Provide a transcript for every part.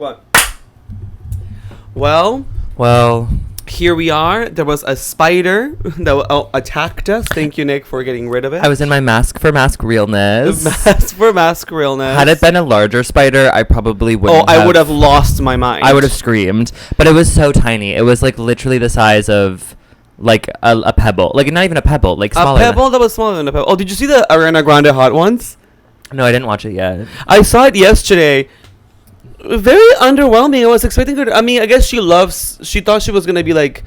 What? Well, here we are. There was a spider that attacked us. Thank you, Nick, for getting rid of it. I was in my mask for mask realness. Mask for mask realness. Had it been a larger spider, I probably wouldn't. I would have lost my mind. I would have screamed. But it was so tiny. It was like literally the size of like a pebble. Like not even a pebble. Like smaller. A pebble that was smaller than a pebble. Oh, did you see the Ariana Grande Hot Ones? No, I didn't watch it yet. I saw it yesterday. Very underwhelming. I was expecting her to, I mean, I guess she thought she was going to be like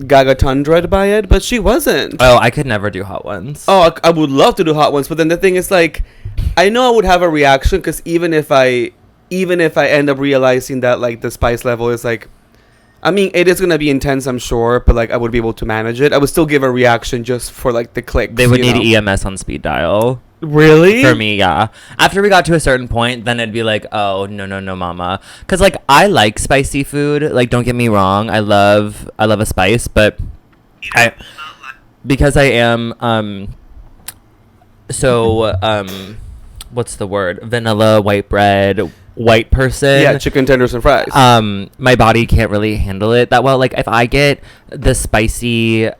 Gaga Tundra'd by it, but she wasn't. Oh, I could never do Hot Ones. Oh, I would love to do Hot Ones, but then the thing is, like, I know I would have a reaction, because even if I end up realizing that, like, the spice level is, like, I mean, it is going to be intense, I'm sure, but, like, I would be able to manage it. I would still give a reaction just for, like, the clicks. They would need EMS on speed dial. Really? For me, yeah. After we got to a certain point, then it'd be like, oh, no, mama. Because, like, I like spicy food. Like, don't get me wrong. I love a spice, but because I am, what's the word? Vanilla, white bread, white person. Yeah, chicken tenders and fries. My body can't really handle it that well. Like, if I get the spicy,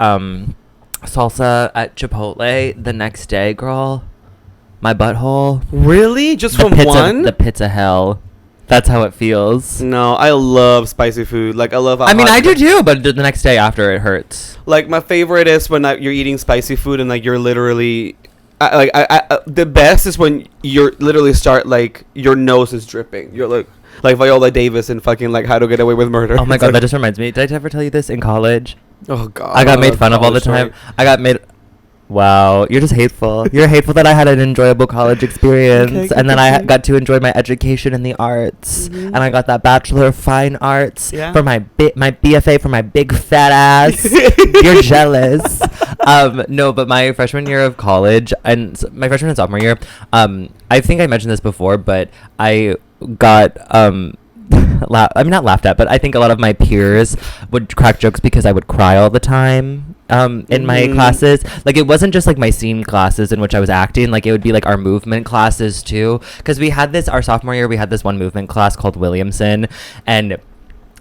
salsa at Chipotle the next day, girl, my butthole. Really? Just from one? The pits of hell. That's how it feels. No, I love spicy food. Like, I love... I mean, I do too, but the next day after, it hurts. Like, my favorite is when you're eating spicy food and, like, you're literally... the best is when you're literally like, your nose is dripping. You're like Viola Davis in fucking, like, How to Get Away with Murder. Oh my God, that just reminds me. Did I ever tell you this in college? Oh God. I got made fun of all the time. Wow, you're just hateful. You're hateful that I had an enjoyable college experience, and then I got to enjoy my education in the arts, and I got that Bachelor of Fine Arts for my BFA for my big fat ass. You're jealous. No, but my freshman year of college and my freshman and sophomore year, I think I mentioned this before, but I got not laughed at, but I think a lot of my peers would crack jokes because I would cry all the time in my classes. Like, it wasn't just like my scene classes in which I was acting, like it would be like our movement classes too, because we had this, our sophomore year, we had this one movement class called Williamson, and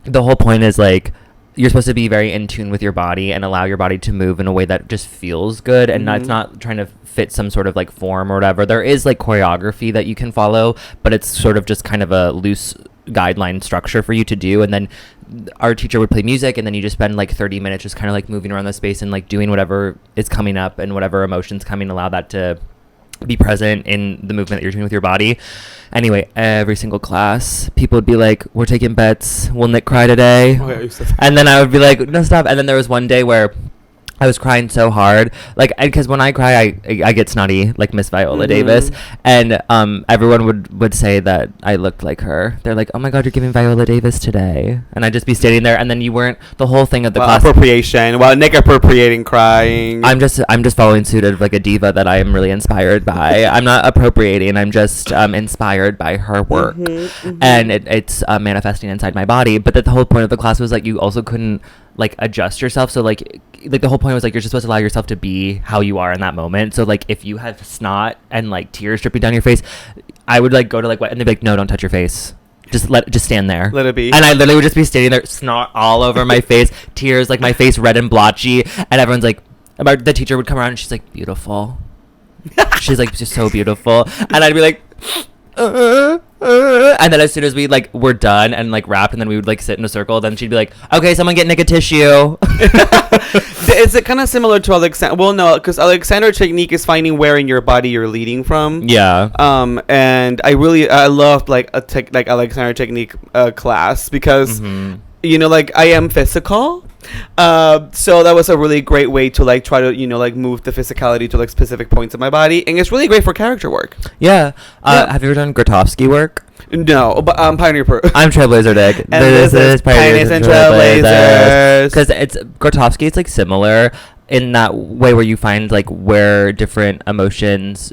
the whole point is like you're supposed to be very in tune with your body and allow your body to move in a way that just feels good, and it's not trying to fit some sort of like form or whatever. There is like choreography that you can follow, but it's sort of just kind of a loose guideline structure for you to do. And then our teacher would play music, and then you just spend like 30 minutes just kind of like moving around the space and like doing whatever is coming up and whatever emotions coming, allow that to be present in the movement that you're doing with your body. Anyway, every single class, people would be like, we're taking bets, will Nick cry today? And then I would be like, no, stop. And then there was one day where I was crying so hard, like, because when I cry, I get snotty, like Miss Viola Davis, and everyone would say that I looked like her. They're like, "Oh my God, you're giving Viola Davis today," and I'd just be standing there, and then you weren't the whole thing of the class. Appropriation. Well, Nick appropriating crying. I'm just following suit of like a diva that I am really inspired by. I'm not appropriating. I'm just inspired by her work, and it's manifesting inside my body. But the whole point of the class was like you also couldn't like adjust yourself, so like the whole point was like you're just supposed to allow yourself to be how you are in that moment. So like if you have snot and like tears dripping down your face, I would like go to like what, and they'd be like, no, don't touch your face, just stand there, let it be. And I literally would just be standing there, snot all over my face, tears, like my face red and blotchy, and everyone's like, the teacher would come around and she's like, beautiful. She's like, just so beautiful. And I'd be like, and then as soon as we like were done and like wrapped, and then we would like sit in a circle, then she'd be like, okay, someone get Nick a tissue. Is it kind of similar to Alexander? Well, no, because Alexander technique is finding where in your body you're leading from. Yeah. And I loved like Alexander technique class, because you know, like, I am physical, so that was a really great way to like try to, you know, like move the physicality to like specific points of my body, and it's really great for character work. Yeah. Have you ever done Grotowski work? No, but Pioneer Peru. I'm Trailblazer Dick. And this is Pioneers and Trailblazers. Because Grotowski is like similar in that way where you find like where different emotions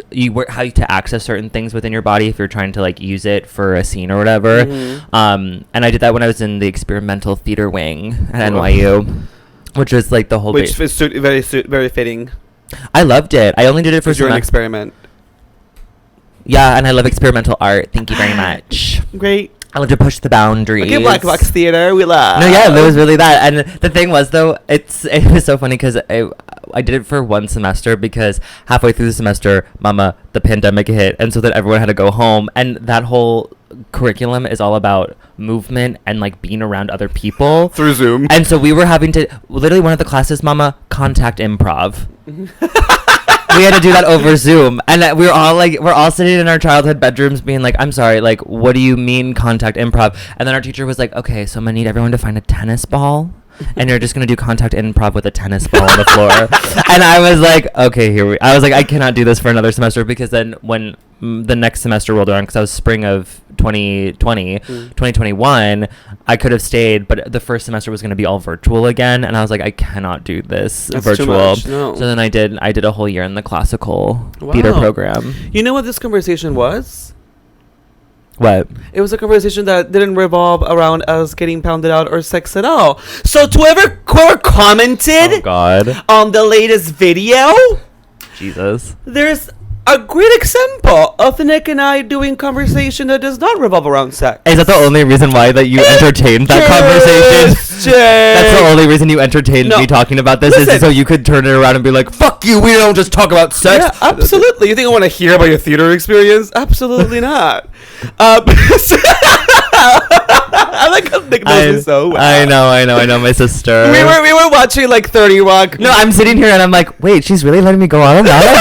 how to access certain things within your body if you're trying to like use it for a scene or whatever. And I did that when I was in the experimental theater wing at NYU, which was like the whole which is very fitting. I loved it. I only did it for an experiment. Yeah, and I love experimental art. Thank you very much. Great. I love to push the boundaries. Okay, Black Box Theater, we love. No, yeah, it was really that. And the thing was, though, it was so funny because I did it for one semester because halfway through the semester, the pandemic hit. And so then everyone had to go home. And that whole curriculum is all about movement and, like, being around other people. Through Zoom. And so we were having to, literally one of the classes, contact improv. We had to do that over Zoom, and we're all sitting in our childhood bedrooms being like, I'm sorry, like, what do you mean contact improv? And then our teacher was like, okay, so I'm gonna need everyone to find a tennis ball, and you're just gonna do contact improv with a tennis ball on the floor. And I was like, okay, I was like, I cannot do this for another semester, because then when the next semester rolled around, because I was spring of 2021, I could have stayed, but the first semester was going to be all virtual again, and I was like, I cannot do this virtual. Too much, no. So then I did a whole year in the classical theater program. You know what this conversation was? What? It was a conversation that didn't revolve around us getting pounded out or sex at all. So to whoever commented on the latest video, Jesus, there's a great example of Nick and I doing conversation that does not revolve around sex. Is that the only reason why that you entertained that conversation? That's the only reason you entertained me talking about this? Listen, is so you could turn it around and be like, fuck you, we don't just talk about sex. Yeah, absolutely. You think I want to hear about your theater experience? Absolutely not. I like how Nick knows me so well. I know, my sister. We were watching like 30 Rock. No, I'm sitting here and I'm like, wait, she's really letting me go on about this.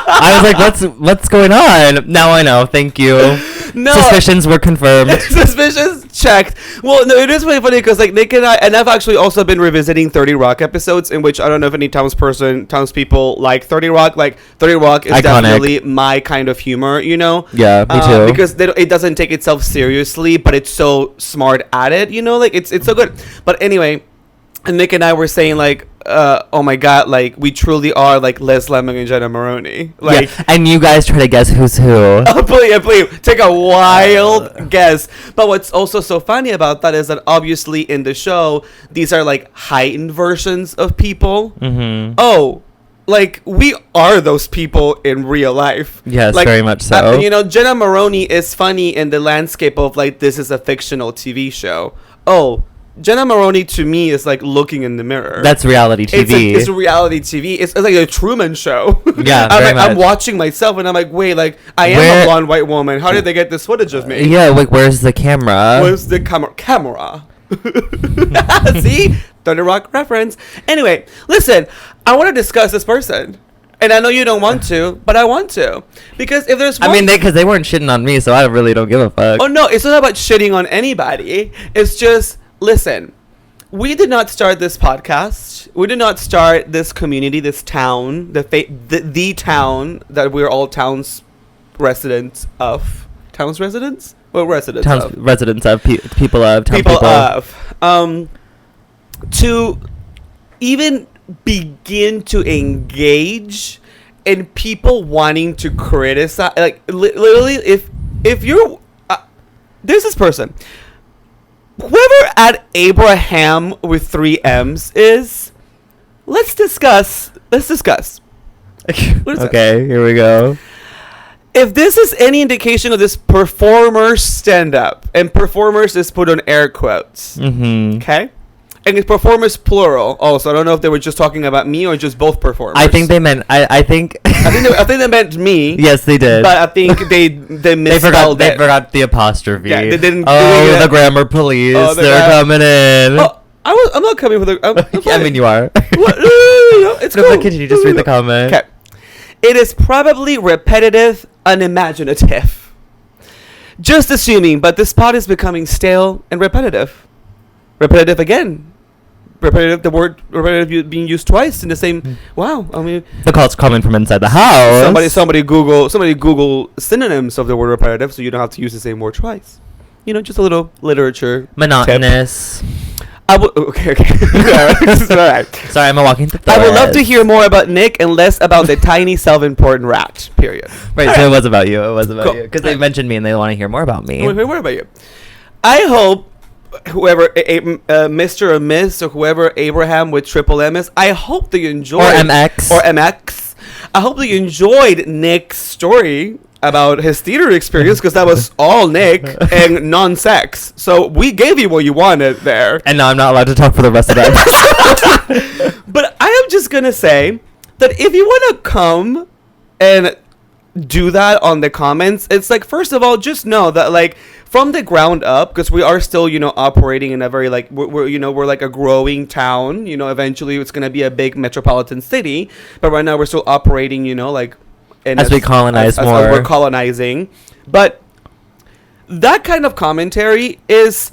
I was like, what's going on? Now I know. Thank you. No. Suspicions were confirmed. Suspicions checked. Well, no, it is really funny because like Nick and I've actually also been revisiting 30 Rock episodes, in which I don't know if any townspeople like 30 Rock. Like 30 Rock is iconic. Definitely my kind of humor, you know? Yeah, me too. Because it doesn't take itself seriously, but it's so smart at it, you know? Like it's so good. But anyway, Nick and I were saying like, oh my god, like we truly are like Les Lemon and Jenna Maroney. Like, yeah, and you guys try to guess who's who. Oh, please take a wild guess. But what's also so funny about that is that obviously in the show, these are like heightened versions of people. Mm-hmm. Oh, like we are those people in real life. Yes, like, very much so. You know, Jenna Maroney is funny in the landscape of like, this is a fictional TV show. Oh, Jenna Maroney to me is like looking in the mirror. That's reality TV. It's a reality TV. It's like a Truman Show. Yeah, I'm watching myself and I'm like, wait, like I am a blonde white woman. How did they get this footage of me? Yeah, like where's the camera? Where's the camera? See? 30 Rock reference. Anyway, listen, I want to discuss this person. And I know you don't want to, but I want to. Because if there's because they weren't shitting on me, so I really don't give a fuck. Oh, no, it's not about shitting on anybody. It's just, listen, we did not start this podcast. We did not start this community, this town, the town that we're all residents of. Towns residents? Well, residents towns of. Residents of. People of. People of. To even begin to engage in people wanting to criticize, like literally, if you're there's this person, whoever at Abraham with 3 M's is, let's discuss. Okay, here we go. If this is any indication of this performer stand-up, and performers is put on air quotes, okay? And it's performers plural also. I don't know if they were just talking about me or just both performers. I think they meant, I think they meant me. Yes, they did. But I think they misspelled They forgot the apostrophe. Yeah, they didn't. Oh, the grammar police. They're coming in. Oh, I'm not coming for the... I mean, you are. What? No, it's cool. Can you just read the comment? Okay. It is probably repetitive, unimaginative. Just assuming, but the spot is becoming stale and repetitive. Repetitive again. Repetitive, the word repetitive being used twice in the same. Wow, I mean, the call's coming from inside the house. Somebody Google synonyms of the word repetitive, so you don't have to use the same word twice. You know, just a little literature. Monotonous. Tip. Okay. All right. Sorry, I'm a walking thesaurus. I would love to hear more about Nick and less about the tiny self-important rat. Period. Right. So it was about you. You because they mentioned me and they want to hear more about me. Wait, what about you? I hope whoever Mr. or Miss or whoever Abraham with triple M is, I hope they enjoyed MX. I hope they enjoyed Nick's story about his theater experience because that was all Nick and non-sex. So we gave you what you wanted there. And now I'm not allowed to talk for the rest of that. But I am just going to say that if you want to come and do that on the comments, it's like, first of all, just know that like from the ground up, because we are still, you know, operating in a very like we're you know, we're like a growing town, you know, eventually it's going to be a big metropolitan city, but right now we're still operating, you know, like as we colonize more. As we're colonizing. But that kind of commentary is,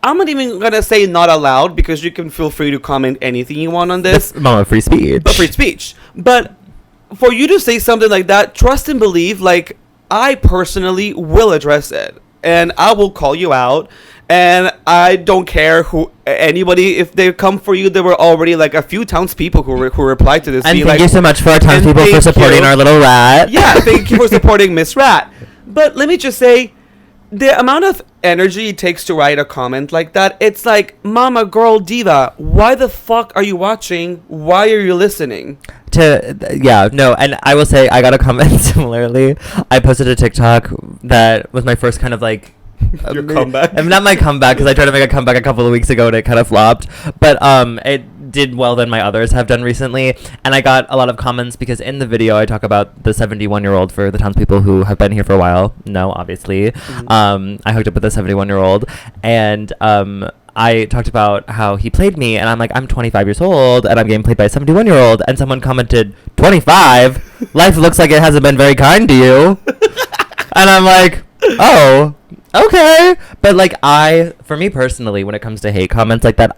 I'm not even going to say not allowed, because you can feel free to comment anything you want on this. Mama, free speech. But free speech. But for you to say something like that, trust and believe, like, I personally will address it. And I will call you out. And I don't care who anybody, if they come for you. There were already like a few townspeople who replied to this. And thank you so much for our townspeople for supporting our little rat. Yeah, thank you for supporting Miss Rat. But let me just say, the amount of energy it takes to write a comment like that, it's like, mama, girl, diva, why the fuck are you watching? Why are you listening? And I will say, I got a comment similarly. I posted a TikTok that was my first kind of like, your comeback? Not my comeback, because I tried to make a comeback a couple of weeks ago and it kind of flopped. But it did well than my others have done recently. And I got a lot of comments because in the video I talk about the 71-year-old for the townspeople who have been here for a while. No, obviously. Mm-hmm. I hooked up with a 71-year-old. And I talked about how he played me. And I'm like, I'm 25 years old and I'm getting played by a 71-year-old. And someone commented, 25? Life looks like it hasn't been very kind to you. And I'm like, oh, okay. But like, for me personally, when it comes to hate comments like that,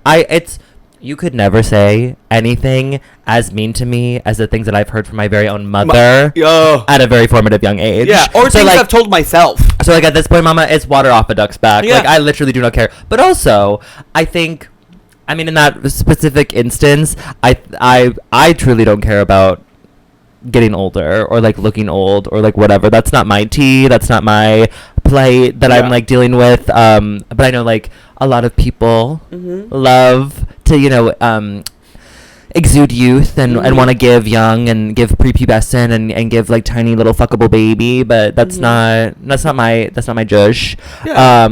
you could never say anything as mean to me as the things that I've heard from my very own mother at a very formative young age. Yeah, or things like, I've told myself. So like at this point, mama, it's water off a duck's back. Yeah. Like I literally do not care. But also, I think, I mean, in that specific instance, I truly don't care about getting older or like looking old or like whatever. That's not my tea. That's not my plight that I'm like dealing with. But I know like a lot of people love to, you know, exude youth and want to give young and give prepubescent and give like tiny little fuckable baby, but that's not my jush. Yeah.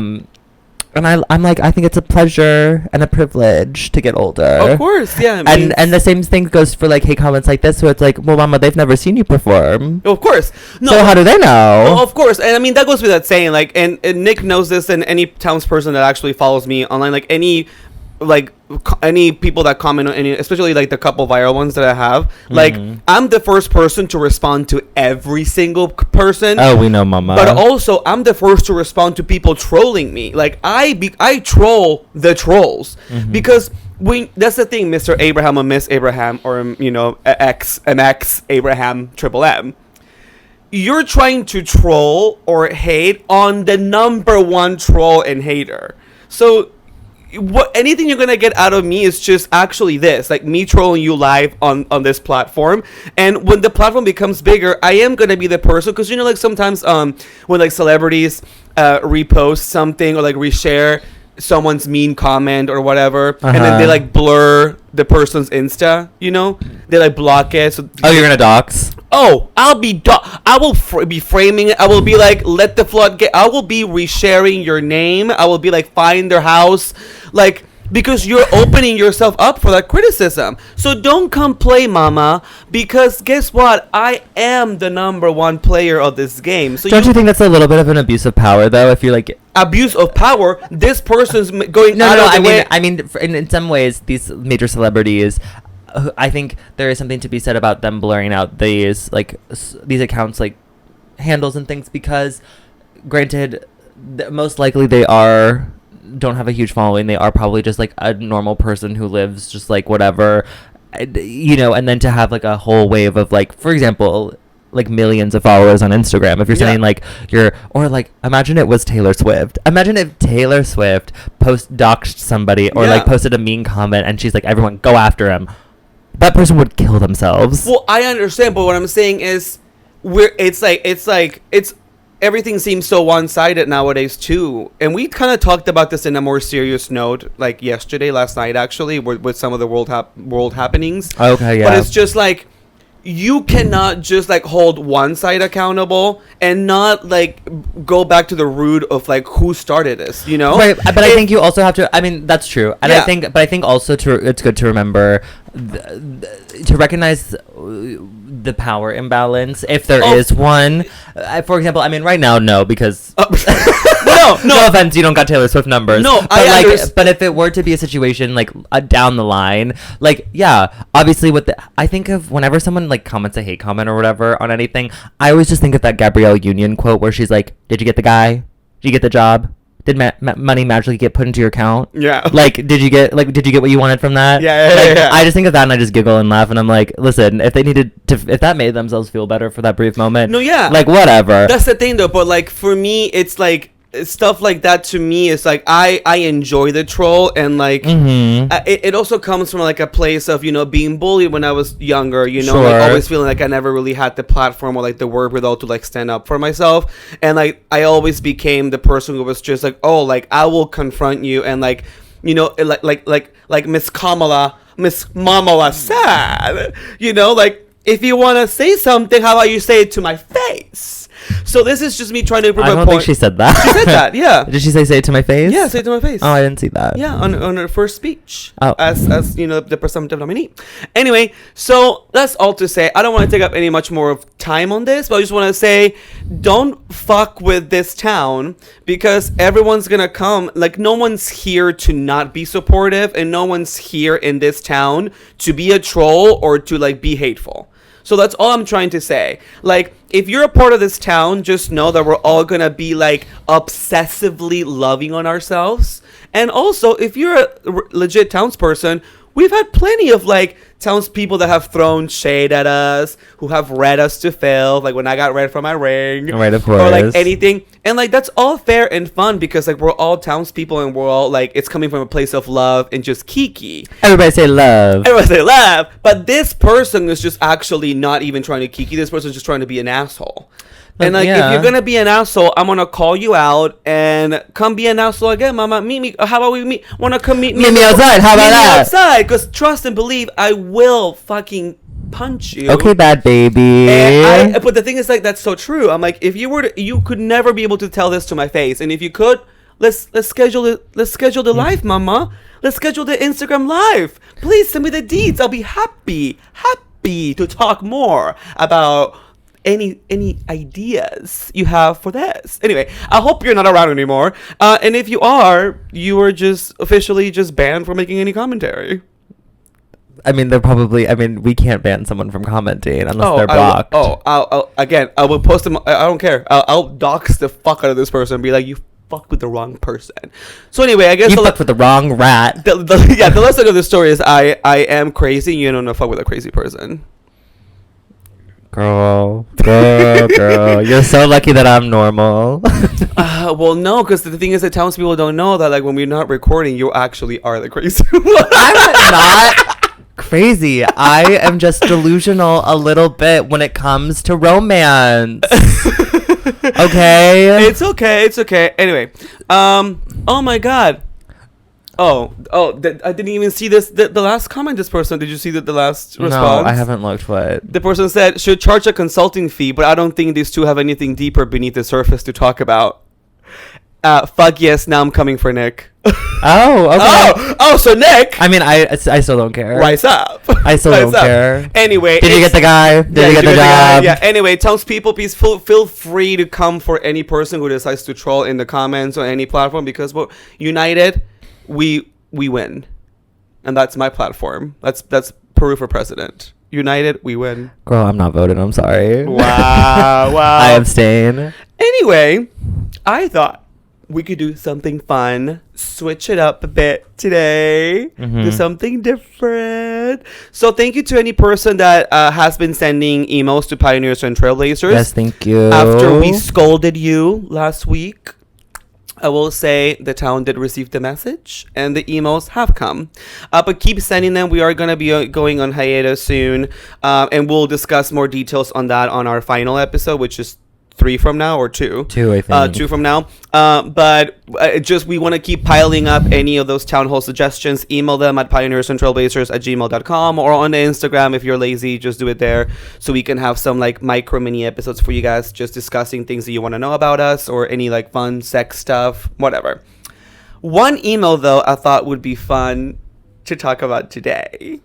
And I'm like, I think it's a pleasure and a privilege to get older. Of course, yeah. And the same thing goes for like hate comments like this, where it's like, well, mama, they've never seen you perform. Of course. No. So how do they know? Well, of course. And I mean, that goes without saying, like, and Nick knows this, and any townsperson that actually follows me online, like any people that comment on any, especially like the couple viral ones that I have, like I'm the first person to respond to every single person. Oh, we know, mama. But also I'm the first to respond to people trolling me. Like I troll the trolls because that's the thing, Mr. Abraham or Miss Abraham or, you know, MX Abraham Triple M. You're trying to troll or hate on the number one troll and hater. So anything you're gonna get out of me is just actually this, like me trolling you live on this platform. And when the platform becomes bigger, I am gonna be the person, because you know, like sometimes when like celebrities repost something or like reshare someone's mean comment or whatever, and then they like blur the person's Insta, you know, they like block it. So you're gonna dox? Oh, I will be framing it. I will be like, let the floodgate. I will be resharing your name. I will be like, find their house, like, because you're opening yourself up for that criticism. So don't come play, mama, because guess what? I am the number one player of this game. So don't you think that's a little bit of an abuse of power, though? If you're like abuse of power, this person's going out of the way. I mean, in some ways, these major celebrities, I think there is something to be said about them blurring out these accounts, like handles and things, because granted, most likely they don't have a huge following. They are probably just like a normal person who lives just like whatever, you know, and then to have like a whole wave of like, for example, like millions of followers on Instagram. If you're saying like or like, imagine it was Taylor Swift. Imagine if Taylor Swift doxed somebody or like posted a mean comment and she's like, everyone go after him. That person would kill themselves. Well, I understand, but what I'm saying is, it's everything seems so one-sided nowadays too. And we kind of talked about this in a more serious note, like last night actually, with some of the world happenings. Okay, yeah. But it's just like, you cannot just like hold one side accountable and not like go back to the root of like who started this, you know? Right, but I think you also have to. I mean, that's true, and I think also it's good to remember to recognize the power imbalance if there is one. For example, I mean, right now, no, because no offense, you don't got Taylor Swift numbers. No, but if it were to be a situation like down the line, like obviously I think of whenever someone like comments a hate comment or whatever on anything, I always just think of that Gabrielle Union quote where she's like, "Did you get the guy? Did you get the job? Did money magically get put into your account? Yeah. Like, did you get what you wanted from that? Yeah. I just think of that and I just giggle and laugh and I'm like, listen, if that made themselves feel better for that brief moment, no, yeah, like whatever. That's the thing though. But like for me, it's like stuff like that to me is like I enjoy the troll and like it also comes from like a place of, you know, being bullied when I was younger, you know, like always feeling like I never really had the platform or like the wherewithal to like stand up for myself, and like I always became the person who was just like, oh, like I will confront you, and like, you know, like Miss Mamala said, you know, like if you want to say something, how about you say it to my face? So this is just me trying to prove my point. I don't think she said that. She said that, yeah. Did she say it to my face? Yeah, say it to my face. Oh, I didn't see that. Yeah, on her first speech. Oh. As you know, the presumptive nominee. Anyway, so that's all to say. I don't want to take up any much more of time on this, but I just want to say, don't fuck with this town, because everyone's gonna come. Like, no one's here to not be supportive, and no one's here in this town to be a troll or to like be hateful. So that's all I'm trying to say. Like, if you're a part of this town, just know that we're all gonna be like obsessively loving on ourselves. And also, if you're a legit townsperson, we've had plenty of like townspeople that have thrown shade at us, who have read us to fail, like when I got read from my ring, right, of course, or like anything. And like that's all fair and fun, because like we're all townspeople and we're all like, it's coming from a place of love and just kiki. Everybody say love. But this person is just actually not even trying to kiki. This person is just trying to be an asshole. And like, if you're gonna be an asshole, I'm gonna call you out and come be an asshole again, mama. Meet me. How about we meet? Wanna come meet me? Meet me outside. How about that? Outside, because trust and believe, I will fucking punch you. Okay, bad baby. But the thing is, like, that's so true. I'm like, if you were to, you could never be able to tell this to my face, and if you could, let's schedule it. Let's schedule the live, mama. Let's schedule the Instagram live. Please send me the deeds. I'll be happy to talk more about any ideas you have for this. Anyway, I hope you're not around anymore. And if you are just officially just banned from making any commentary. I mean, we can't ban someone from commenting unless they're blocked. I will post them. I don't care. I'll dox the fuck out of this person and be like, you fucked with the wrong person. So anyway, I guess you fucked with the wrong rat. The lesson of the story is I am crazy. You don't know, fuck with a crazy person. Girl, you're so lucky that I'm normal. Well, no, because the thing is that townspeople don't know that, like, when we're not recording, you actually are the crazy one. I'm not crazy. I am just delusional a little bit when it comes to romance. Okay? It's okay. Anyway, oh my god. I didn't even see this. The last comment, this person. Did you see the last response? No, I haven't looked. What? The person said, should charge a consulting fee, but I don't think these two have anything deeper beneath the surface to talk about. Fuck yes, now I'm coming for Nick. Oh, okay. Oh, so Nick. I mean, I still don't care. Rise up. I still don't care. Anyway. Did you get the guy? Did you get the job? Yeah, anyway, townspeople, please feel free to come for any person who decides to troll in the comments on any platform, because we're united. We win, and that's my platform. That's Peru for president. United, we win. Girl, I'm not voting. I'm sorry. Wow. I abstain. Anyway, I thought we could do something fun, switch it up a bit today, do something different. So thank you to any person that has been sending emails to Pioneers and Trailblazers. Yes, thank you. After we scolded you last week, I will say the town did receive the message and the emails have come. But keep sending them. We are going to be going on hiatus soon. And we'll discuss more details on that on our final episode, which is 3 from now or 2? 2, I think. 2 from now. But just we want to keep piling up any of those town hall suggestions. Email them at pioneersandtrailblazers@gmail.com, or on the Instagram if you're lazy, just do it there, so we can have some like micro mini episodes for you guys, just discussing things that you want to know about us, or any like fun sex stuff, whatever. One email though I thought would be fun to talk about today.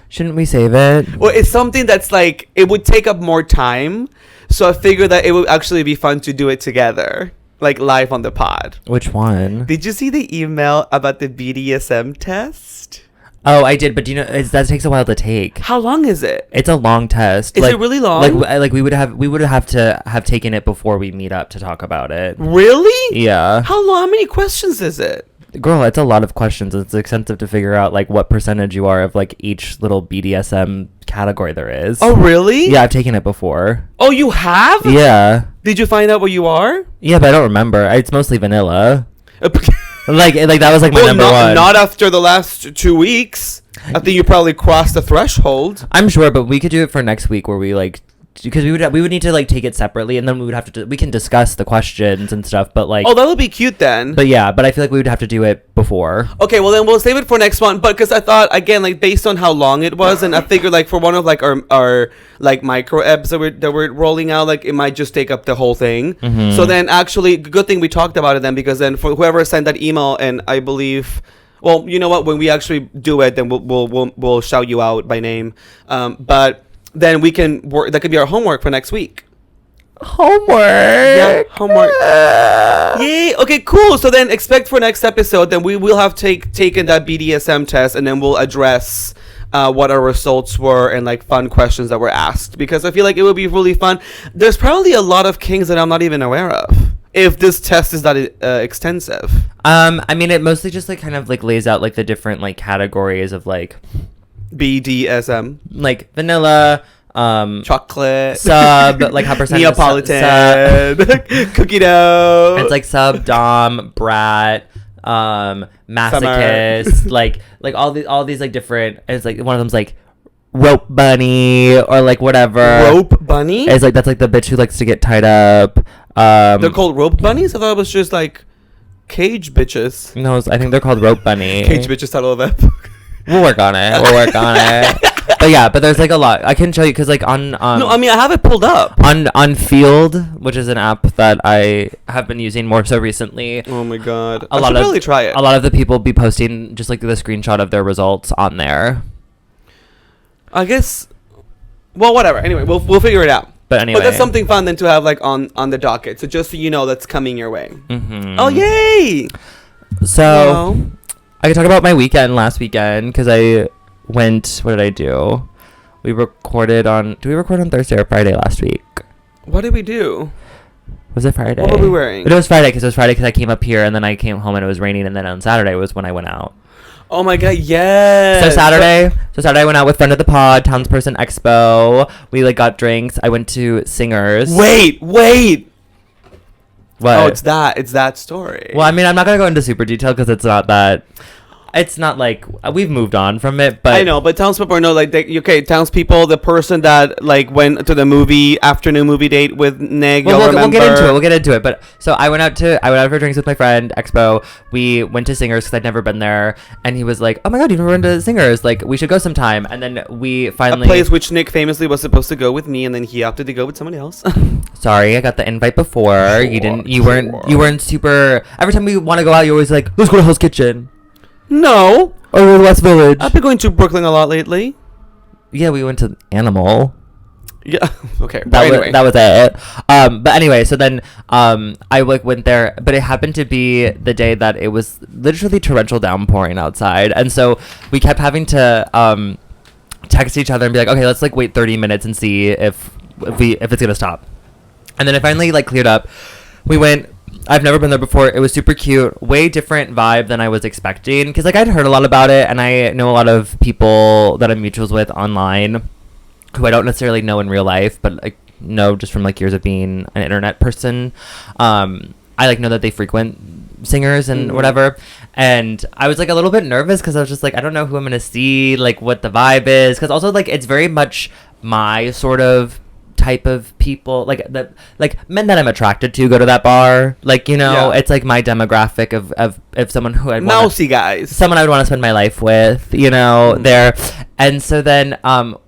Shouldn't we save it? Well, it's something that's like, it would take up more time, so I figured that it would actually be fun to do it together, like live on the pod. Which one? Did you see the email about the BDSM test? Oh, I did, but do you know that takes a while to take. How long is it? It's a long test. Is it really long? Like we would have to have taken it before we meet up to talk about it. Really? Yeah. How long? How many questions is it? Girl, it's a lot of questions. It's extensive to figure out like what percentage you are of like each little BDSM category there is. Oh, really? Yeah, I've taken it before. Oh, you have? Yeah. Did you find out what you are? Yeah, but I don't remember. It's mostly vanilla. like that was like my number one. Not after the last 2 weeks. I think you probably crossed the threshold. I'm sure, but we could do it for next week where we like, because we would need to like take it separately, and then we would have to we can discuss the questions and stuff, but like, oh, that would be cute then. But yeah, but I feel like we would have to do it before. Okay, well then we'll save it for next month. But because I thought, again, like based on how long it was, and I figured like for one of like our like micro eps that we're rolling out, like it might just take up the whole thing. Mm-hmm. So then actually, good thing we talked about it then, because then for whoever sent that email, and I believe, well, you know what, when we actually do it, then we'll shout you out by name. But then we can work. That could be our homework for next week. Homework. Yeah, homework. Yay. Okay, cool. So then expect for next episode, then we will have taken that BDSM test, and then we'll address what our results were and like fun questions that were asked, because I feel like it would be really fun. There's probably a lot of kinks that I'm not even aware of, if this test is that extensive. I mean, it mostly just like kind of like lays out like the different like categories of like BDSM, like vanilla, chocolate, sub, like how percent Neapolitan, cookie dough. It's like sub, dom, brat, masochist, like all these like different. It's like one of them's like rope bunny or like whatever. Rope bunny? It's like that's like the bitch who likes to get tied up. They're called rope bunnies? I thought it was just like cage bitches. No, I think they're called rope bunny. Cage bitches, title of it. We'll work on it. But yeah, but there's like a lot. I can show you because like on no, I mean I have it pulled up on Field, which is an app that I have been using more so recently. Oh my god, I should really try it. A lot of the people be posting just like the screenshot of their results on there. I guess. Well, whatever. Anyway, we'll figure it out. But anyway, that's something fun then to have like on the docket. So just so you know, that's coming your way. Mm-hmm. Oh yay! So I can talk about my weekend last weekend because I went. What did I do? We recorded on. Did we record on Thursday or Friday last week? What did we do? Was it Friday? What were we wearing? It was Friday because I came up here and then I came home and it was raining, and then on Saturday was when I went out. Oh my god, yes. So Saturday I went out with friend of the pod, Townsperson Expo. We like got drinks. I went to Singers. Wait. What? Oh, it's that story. Well, I mean, I'm not gonna go into super detail because it's not like we've moved on from it, but I know, but townspeople know, like, townspeople, the person that like went to the afternoon movie date with Neg. We'll get into it. But so I went out for drinks with my friend Expo. We went to Singers because I'd never been there, and he was like, "Oh my god, you've never been to Singers? Like, we should go sometime." And then we finally, a place which Nick famously was supposed to go with me, and then he opted to go with somebody else. Sorry, I got the invite before. You weren't super. Every time we want to go out, you're always like, "Let's go to Hell's Kitchen." No. Or West Village. I've been going to Brooklyn a lot lately. Yeah, we went to Animal. Yeah. Okay. That was it. But anyway, so then I like went there, but it happened to be the day that it was literally torrential downpouring outside, and so we kept having to text each other and be like, okay, let's like wait 30 minutes and see if it's gonna stop. And then it finally like cleared up. We went. I've never been there before. It was super cute. Way different vibe than I was expecting. Because, like, I'd heard a lot about it, and I know a lot of people that I'm mutuals with online who I don't necessarily know in real life, but, like, know just from, like, years of being an internet person. I, like, know that they frequent Singers and whatever. And I was, like, a little bit nervous because I was just, like, I don't know who I'm going to see, like, what the vibe is. Because also, like, it's very much my sort of type of people, like men that I'm attracted to go to that bar. Like, you know, it's like my demographic of someone who I'd mousy guys, someone I would want to spend my life with, you know, there. And so then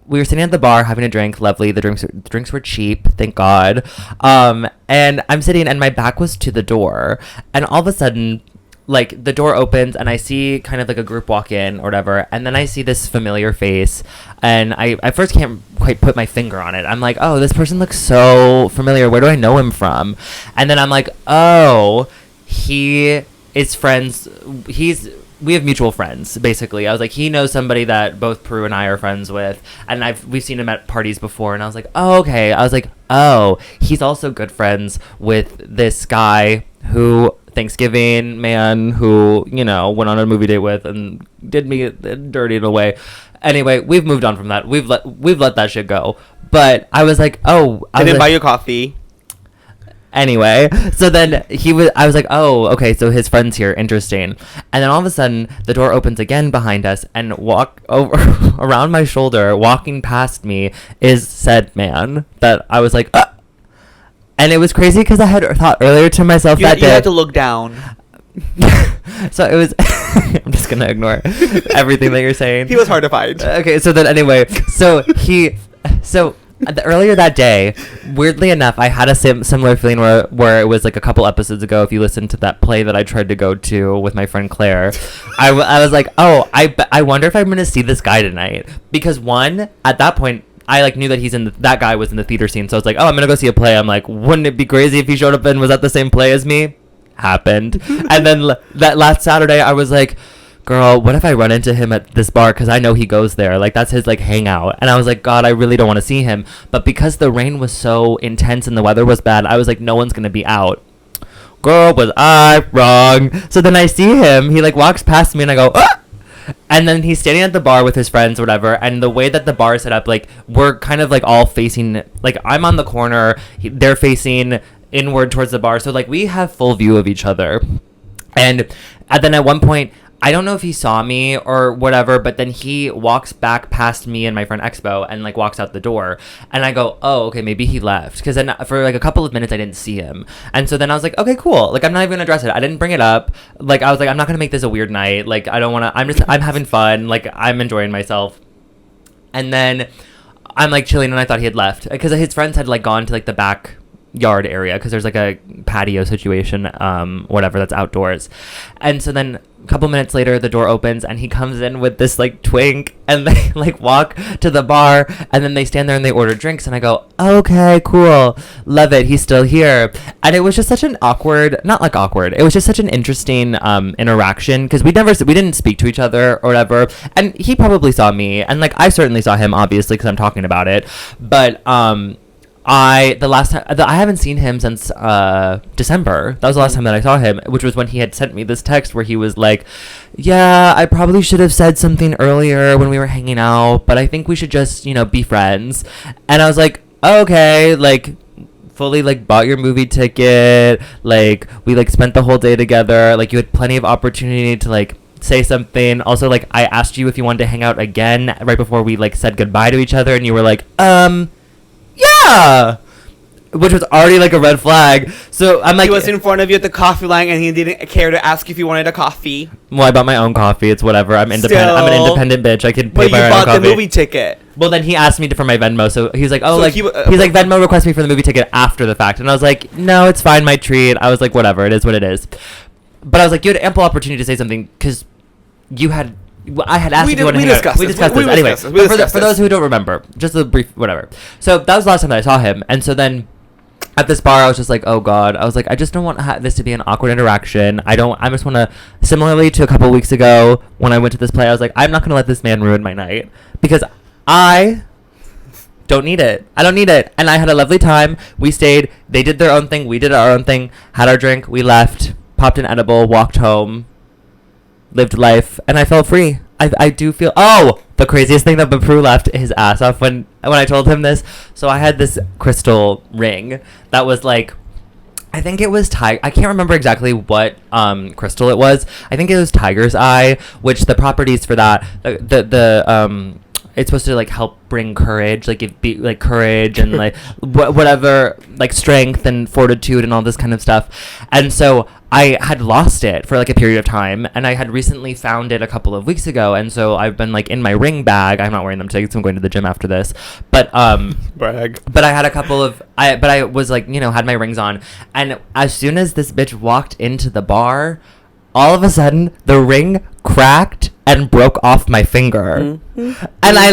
we were sitting at the bar having a drink. Lovely. The drinks were cheap, thank God. And I'm sitting, and my back was to the door, and all of a sudden, like, the door opens and I see kind of like a group walk in or whatever, and then I see this familiar face, and I first can't quite put my finger on it. I'm like, oh, this person looks so familiar. Where do I know him from? And then I'm like, oh, he is friends. We have mutual friends, basically. I was like, he knows somebody that both Peru and I are friends with, and we've seen him at parties before, and I was like, oh, okay. I was like, oh, he's also good friends with this guy who Thanksgiving man who, you know, went on a movie date with and did me dirty in a way. Anyway, we've moved on from that. We've let that shit go. But I was like, oh, I didn't buy you coffee. Anyway, so then I was like, oh, okay, so his friend's here, interesting. And then all of a sudden, the door opens again behind us, and walk over around my shoulder, walking past me, is said man that I was like, and it was crazy because I had thought earlier to myself that day. You had to look down. So it was... I'm just going to ignore everything that you're saying. He was hard to find. Okay, so then anyway, earlier that day, weirdly enough, I had a similar feeling where it was like a couple episodes ago. If you listen to that play that I tried to go to with my friend Claire, I was like, oh, I wonder if I'm going to see this guy tonight. Because one, at that point, I like knew that that guy was in the theater scene. So I was like, oh, I'm going to go see a play. I'm like, wouldn't it be crazy if he showed up and was at the same play as me? Happened. And then that last Saturday, I was like, girl, what if I run into him at this bar? Because I know he goes there. Like, that's his, like, hangout. And I was like, God, I really don't want to see him. But because the rain was so intense and the weather was bad, I was like, no one's going to be out. Girl, was I wrong. So then I see him. He, like, walks past me, and I go, ah! And then he's standing at the bar with his friends or whatever, and the way that the bar is set up, like, we're kind of, like, all facing, like, I'm on the corner, they're facing inward towards the bar, so, like, we have full view of each other. And then at one point, I don't know if he saw me or whatever, but then he walks back past me and my friend Expo and, like, walks out the door. And I go, oh, okay, maybe he left. Because then for, like, a couple of minutes, I didn't see him. And so then I was like, okay, cool. Like, I'm not even going to address it. I didn't bring it up. Like, I was like, I'm not going to make this a weird night. Like, I don't want to, I'm having fun. Like, I'm enjoying myself. And then I'm, like, chilling, and I thought he had left. Because his friends had, like, gone to, like, the back yard area, because there's, like, a patio situation, whatever, that's outdoors. And so then a couple minutes later, the door opens, and he comes in with this, like, twink, and they, like, walk to the bar, and then they stand there and they order drinks, and I go, okay, cool, love it, he's still here. And it was just such an it was just such an interesting interaction, because we didn't speak to each other or whatever, and he probably saw me, and, like, I certainly saw him, obviously, because I'm talking about it, but I haven't seen him since December. That was the last time that I saw him, which was when he had sent me this text where he was like, yeah, I probably should have said something earlier when we were hanging out, but I think we should just, you know, be friends. And I was like, okay, like, fully, like, bought your movie ticket, like, we, like, spent the whole day together, like, you had plenty of opportunity to, like, say something. Also, like, I asked you if you wanted to hang out again right before we, like, said goodbye to each other, and you were like, yeah, which was already, like, a red flag. So I'm like, he was in front of you at the coffee line, and he didn't care to ask if you wanted a coffee. Well, I bought my own coffee. It's whatever. I'm independent. I'm an independent bitch. I can pay my own coffee. But you bought the movie ticket. Well, then he asked me for my Venmo, so he's like, oh, so like, he's like, Venmo request me for the movie ticket after the fact, and I was like, no, it's fine, my treat. I was like, whatever, it is what it is. But I was like, you had ample opportunity to say something because I had asked if you wanted to hang out. We discussed this. Anyway, for those who don't remember, just a brief whatever. So that was the last time that I saw him. And so then at this bar, I was just like, oh, God. I was like, I just don't want this to be an awkward interaction. I just want to, similarly to a couple weeks ago when I went to this play, I was like, I'm not going to let this man ruin my night because I don't need it. I don't need it. And I had a lovely time. We stayed. They did their own thing. We did our own thing. Had our drink. We left. Popped an edible. Walked home. Lived life, and I felt free. I do feel... Oh! The craziest thing that Peru left his ass off when I told him this. So I had this crystal ring that was like... I think it was I can't remember exactly what crystal it was. I think it was tiger's eye, which the properties for that... it's supposed to like help bring courage, like it be like courage and like whatever, like strength and fortitude and all this kind of stuff. And so I had lost it for like a period of time, and I had recently found it a couple of weeks ago, and so I've been like in my ring bag. I'm not wearing them today because I'm going to the gym after this, but brag. But I had a couple of I was like, you know, had my rings on, and as soon as this bitch walked into the bar, all of a sudden the ring cracked and broke off my finger. Mm-hmm. And I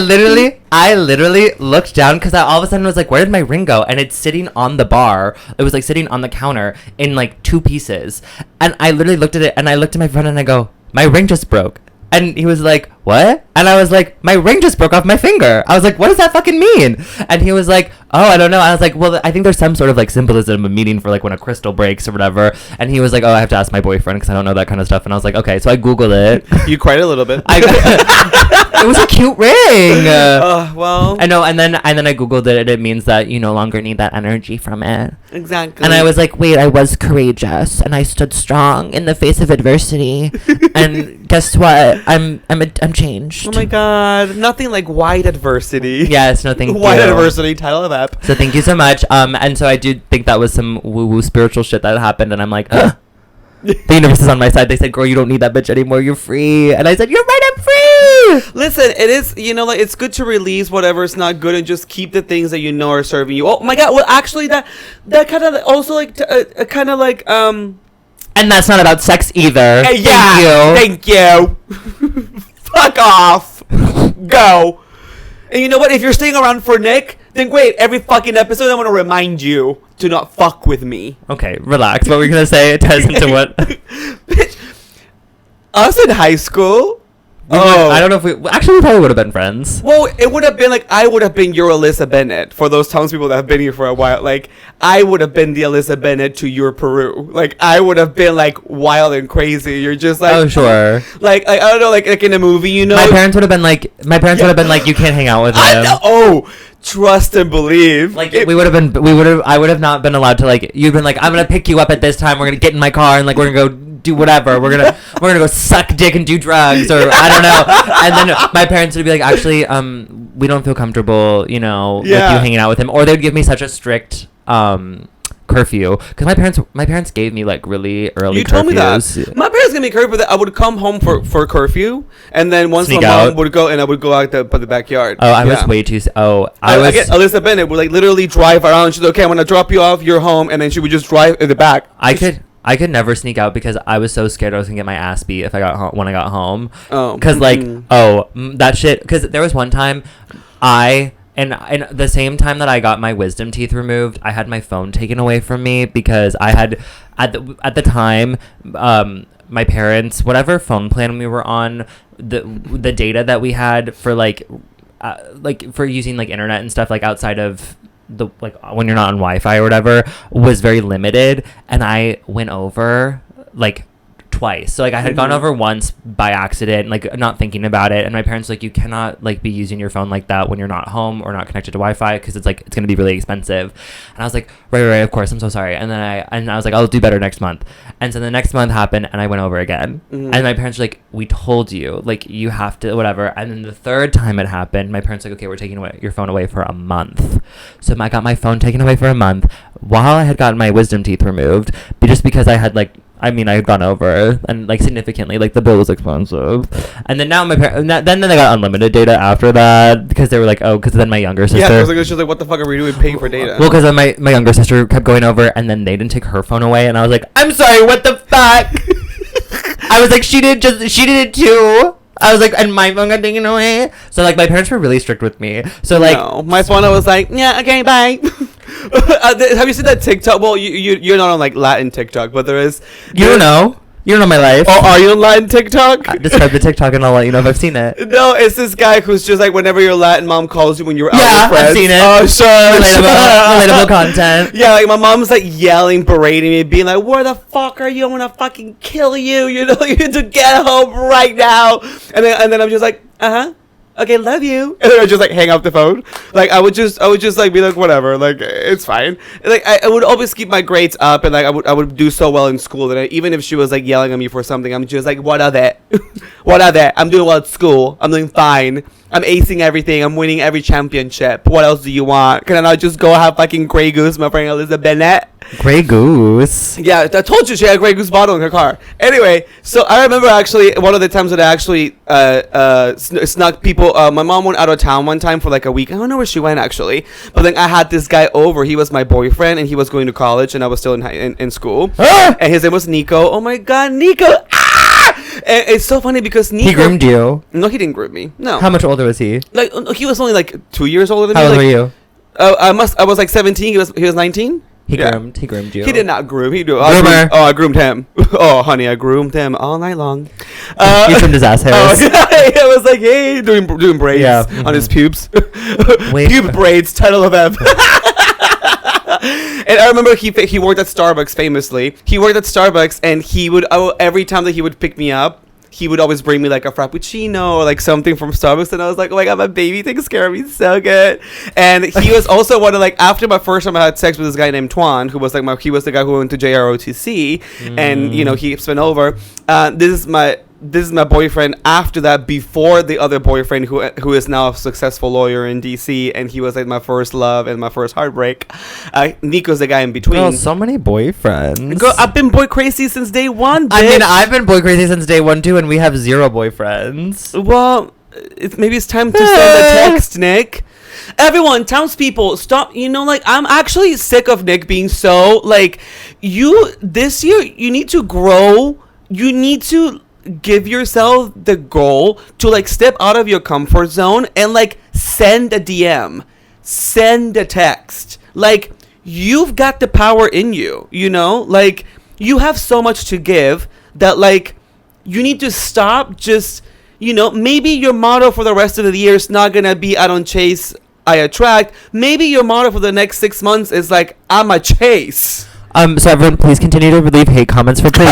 literally looked down because I all of a sudden was like, where did my ring go? And it's sitting on the bar. It was like sitting on the counter in like 2 pieces. And I literally looked at it, and I looked at my friend and I go, my ring just broke. And he was like, what? And I was like, my ring just broke off my finger. I was like, what does that fucking mean? And he was like, oh, I don't know. I was like, well, I think there's some sort of like symbolism of meaning for like when a crystal breaks or whatever. And he was like, oh, I have to ask my boyfriend because I don't know that kind of stuff. And I was like, okay. So I Googled it. You cried a little bit. It was a cute ring. Well. I know. And then I Googled it, and it means that you no longer need that energy from it. Exactly. And I was like, wait, I was courageous and I stood strong in the face of adversity. And guess what? I'm changed. Oh my god, nothing like white adversity. Yes, no, thank white you. adversity, title of that. So thank you so much. And so I do think that was some woo-woo spiritual shit that happened, and I'm like, the universe is on my side. They said, girl, you don't need that bitch anymore, you're free. And I said, you're right, I'm free. Listen, it is, you know, like, it's good to release whatever's not good and just keep the things that you know are serving you. Oh my god, well, actually, that kind of also like kind of like and that's not about sex either. Yeah, thank you. Fuck off. Go. And you know what? If you're staying around for Nick, then great. Every fucking episode, I want to remind you to not fuck with me. Okay, relax. What were you gonna say? It ties into what? Bitch, us in high school. I don't know if we probably would have been friends. Well, it would have been like I would have been your Alyssa Bennett for those townspeople that have been here for a while. Like I would have been the Alyssa Bennett to your Peru. Like I would have been like wild and crazy. You're just like, oh sure. Like I don't know, like in a movie, you know. My parents would have been like, you can't hang out with him. Oh, trust and believe. Like I would have not been allowed to like. You've been like, I'm gonna pick you up at this time. We're gonna get in my car and like we're gonna go do whatever. We're gonna go suck dick and do drugs or I don't know. And then my parents would be like, actually, we don't feel comfortable, you know, with you hanging out with him. Or they would give me such a strict curfew because my parents gave me like really early. You told me that. My parents gave me curfew, but I would come home for curfew, and then once Sneak my out. mom would go, and I would go out the backyard. Oh, I was way too. I get Alyssa Bennett would like literally drive around. She's like, okay, I'm gonna drop you off your home, and then she would just drive in the back. I could never sneak out because I was so scared I was gonna get my ass beat if I got home when I got home. Oh, because that shit. Because there was one time And the same time that I got my wisdom teeth removed, I had my phone taken away from me because I had at the time my parents, whatever phone plan we were on, the data that we had for like for using like internet and stuff like outside of the like when you're not on Wi-Fi or whatever was very limited, and I went over like twice. So like I had gone over once by accident, like not thinking about it, and my parents were like, you cannot like be using your phone like that when you're not home or not connected to Wi-Fi because it's like it's gonna be really expensive. And I was like, right, of course, I'm so sorry. And then I was like, I'll do better next month. And so the next month happened, and I went over again. And my parents were like, we told you, like you have to whatever. And then the third time it happened, my parents were like, okay, we're taking your phone away for a month. So I got my phone taken away for a month while I had gotten my wisdom teeth removed, just because I had like. I mean, I had gone over and like significantly, like the bill was expensive, and then now my parents, then they got unlimited data after that because they were like, oh, because then my younger sister, yeah, she was like, what the fuck are we doing paying for data? Well, because then my younger sister kept going over, and then they didn't take her phone away, and I was like, I'm sorry, what the fuck? I was like, she did it too. I was like, and my phone got taken away. So like my parents were really strict with me. So like, no, my phone, I was like, yeah, okay, bye. Have you seen that TikTok? Well, you're not on like Latin TikTok, but there is. You don't know my life. Oh, are you on Latin TikTok? Describe the TikTok and I'll let you know if I've seen it. No, it's this guy who's just like whenever your Latin mom calls you when you're out with friends. I've seen it. Oh, sure. Relatable content. Yeah, like my mom's like yelling, berating me, being like, where the fuck are you? I'm gonna fucking kill you. You know, you need to get home right now. And then I'm just like, okay, love you. And then I just like hang up the phone. Like I would just like be like, whatever, like it's fine. Like I would always keep my grades up, and like I would do so well in school that even if she was like yelling at me for something, I'm just like, what are they? What are they? I'm doing well at school. I'm doing fine. I'm acing everything. I'm winning every championship. What else do you want? Can I not just go have fucking Grey Goose, my friend Elizabeth Bennett? Grey Goose. Yeah, I told you she had a Grey Goose bottle in her car. Anyway, so I remember actually one of the times that I actually snuck people. My mom went out of town one time for like a week. I don't know where she went actually, but then I had this guy over. He was my boyfriend, and he was going to college, and I was still in school. And his name was Nico. Oh my God, Nico! And it's so funny because Nico... He groomed you? No, he didn't groom me. No. How much older was he? Like he was only like 2 years older than me. How old like, were you? I was like 17. He was 19. He groomed you. He did not groom. He Groomer. I groomed him. Oh, honey, I groomed him all night long. He trimmed his ass hairs. I was like, hey, doing braids on his pubes. Pube braids, title of M. And I remember he worked at Starbucks famously. He worked at Starbucks, and he would every time that he would pick me up, he would always bring me like a frappuccino or like something from Starbucks, and I was like, oh my God, my baby takes care of me so good. And he was also one of like, after my first time I had sex with this guy named Twan, who was like he was the guy who went to JROTC, and you know he spent over. This is my boyfriend after that, before the other boyfriend who is now a successful lawyer in DC, and he was like my first love and my first heartbreak. Nico's the guy in between. Oh, so many boyfriends. Girl, I've been boy crazy since day one, bitch. I mean, I've been boy crazy since day one too, and we have 0 boyfriends. Well, maybe it's time to send a text, Nick. Everyone, townspeople, stop. You know, like, I'm actually sick of Nick being so, like, this year, you need to grow. You need to give yourself the goal to like step out of your comfort zone and like send a DM, send a text. Like, you've got the power in you, you know, like you have so much to give that like you need to stop just, you know, maybe your motto for the rest of the year is not gonna be I don't chase, I attract. Maybe your motto for the next 6 months is like I'm a chase. So everyone, please continue to leave hate comments for Peru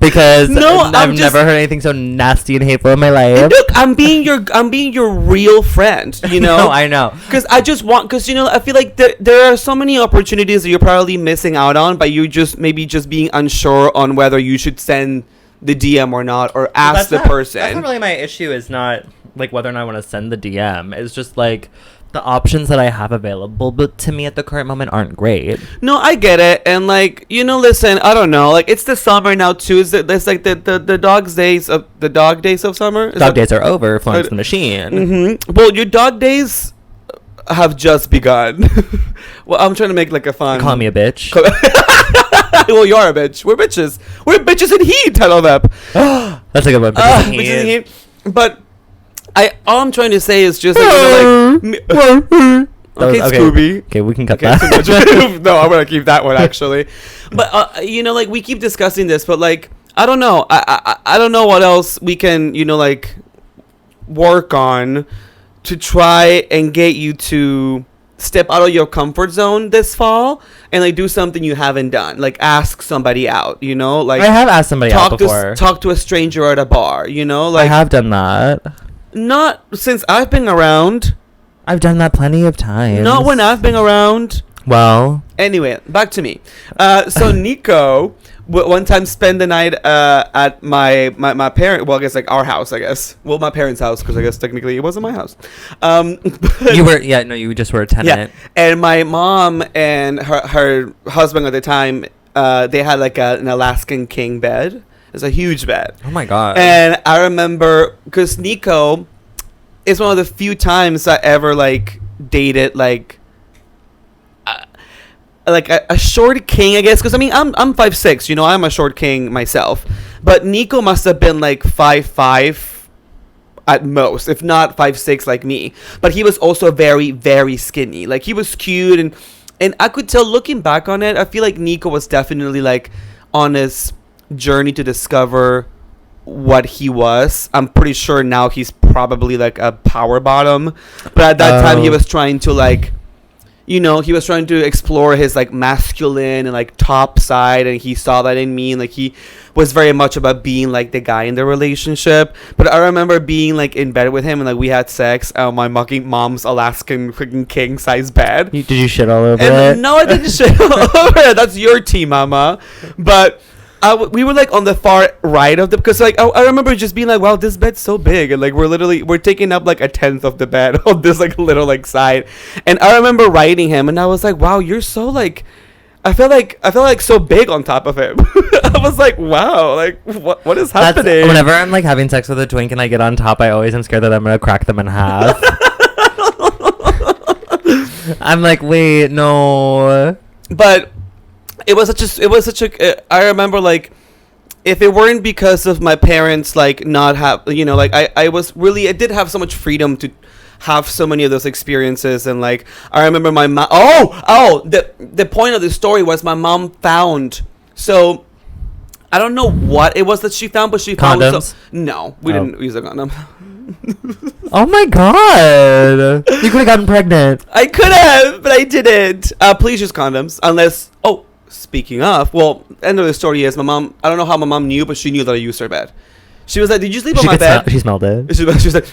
because I've never heard anything so nasty and hateful in my life. Look, I'm being your real friend, you know. No, I know. Because you know, I feel like there are so many opportunities that you're probably missing out on, but you just being unsure on whether you should send the DM or not, or ask the person. That's not really my issue. Is not like whether or not I want to send the DM. It's just like, the options that I have available but to me at the current moment aren't great. No, I get it. And like, you know, listen, I don't know. Like, it's the summer now too. There's like the dog days of summer. Dog days are over. Florence the Machine. Mm-hmm. Well, your dog days have just begun. Well, I'm trying to make like a fun. Call me a bitch. Well, you're a bitch. We're bitches. We're bitches in heat. Title that. That's a good one. Bitches in heat. But all I'm trying to say is just like, you know, like okay, Scooby. Okay, we can cut that. No, I'm gonna keep that one actually. But you know, like we keep discussing this, but like I don't know. I don't know what else we can, you know, like work on to try and get you to step out of your comfort zone this fall and like do something you haven't done. Like ask somebody out, you know, like I have asked somebody out before. Talk to a stranger at a bar, you know, like I have done that. Not since I've been around. I've done that plenty of times. Not when I've been around. Well. Anyway, back to me. So Nico one time spent the night at my parent. Well, I guess like our house. I guess. Well, my parents' house, because I guess technically it wasn't my house. You just were a tenant. Yeah, and my mom and her husband at the time, they had like an Alaskan king bed. It's a huge bed. Oh my God. And I remember, because Nico is one of the few times I ever like dated like a short king, I guess. Because I mean, I'm 5'6", you know, I'm a short king myself. But Nico must have been like 5'5" at most, if not 5'6" like me. But he was also very, very skinny. Like he was cute, and I could tell looking back on it, I feel like Nico was definitely like on his journey to discover what he was. I'm pretty sure now he's probably like a power bottom, but at that time he was trying to like, you know, he was trying to explore his like masculine and like top side, and he saw that in me, and like he was very much about being like the guy in the relationship. But I remember being like in bed with him, and like we had sex on my mucking mom's Alaskan freaking king size bed. Did you shit all over and it? No, I didn't shit all over it. That's your tea, mama. But we were like on the far right of the, because like I remember just being like, wow, this bed's so big, and like we're taking up like a tenth of the bed on this like little like side. And I remember writing him, and I was like, wow, you're so like, I felt like so big on top of him. I was like, wow, like what is happening? Whenever I'm like having sex with a twink and I get on top, I always am scared that I'm gonna crack them in half. I'm like, wait, no. But it was such a I remember like, if it weren't because of my parents like not have, you know, like I did have so much freedom to have so many of those experiences. And like I remember my mom, the point of the story was my mom found, so I don't know what it was that she found, but she found condoms. No, we didn't use a condom. Oh my god, you could have gotten pregnant. I could have, but I didn't. Please use condoms, unless speaking of, well, end of the story is my mom, I don't know how my mom knew, but she knew that I used her bed. She was like, did you sleep on my bed? She smelled it. She was like,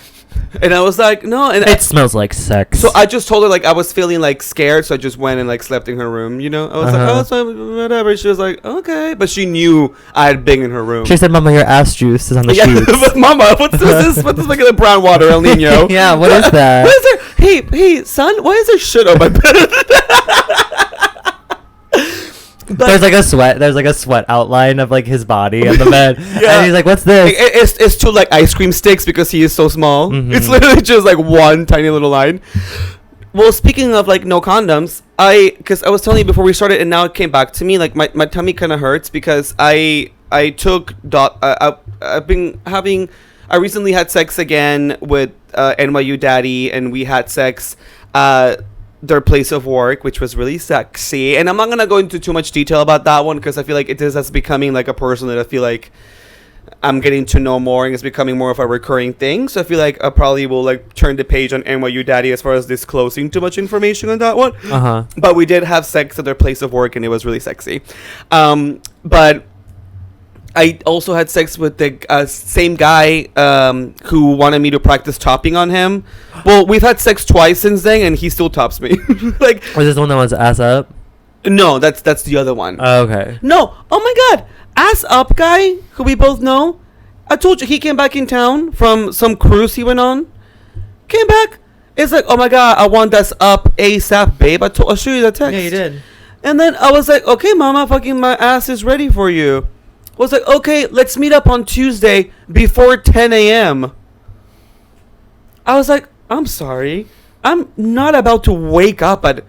and I was like, no. And it smells like sex. So I just told her like I was feeling like scared, so I just went and like slept in her room, you know. I was like, oh, so whatever. She was like, okay, but she knew I had been in her room. She said, "Mama, your ass juice is on the sheets." But Mama, what's this? What's this like in the brown water, El Nino? Yeah, what is that? What is there? Hey, son, why is there shit on my bed? But there's like a sweat outline of like his body on the bed. Yeah. And he's like, what's this? It's two like ice cream sticks because he is so small. Mm-hmm. It's literally just like one tiny little line. Well, speaking of like no condoms, because I was telling you before we started, and now it came back to me, like my tummy kind of hurts because I recently had sex again with NYU daddy, and we had sex their place of work, which was really sexy. And I'm not gonna go into too much detail about that one because I feel like it is as becoming like a person that I feel like I'm getting to know more, and it's becoming more of a recurring thing. So I feel like I probably will like turn the page on NYU daddy as far as disclosing too much information on that one. But we did have sex at their place of work, and it was really sexy. But I also had sex with the same guy who wanted me to practice topping on him. Well, we've had sex twice since then, and he still tops me. Like, was this the one that was ass up? No, that's the other one. Oh, okay. No, oh my god, ass up guy who we both know. I told you he came back in town from some cruise he went on. Came back. It's like, oh my god, I want this up ASAP, babe. I'll show you the text. Yeah, you did. And then I was like, okay, mama, fucking my ass is ready for you. Was like, okay, let's meet up on Tuesday before 10 a.m. I was like, I'm sorry. I'm not about to wake up at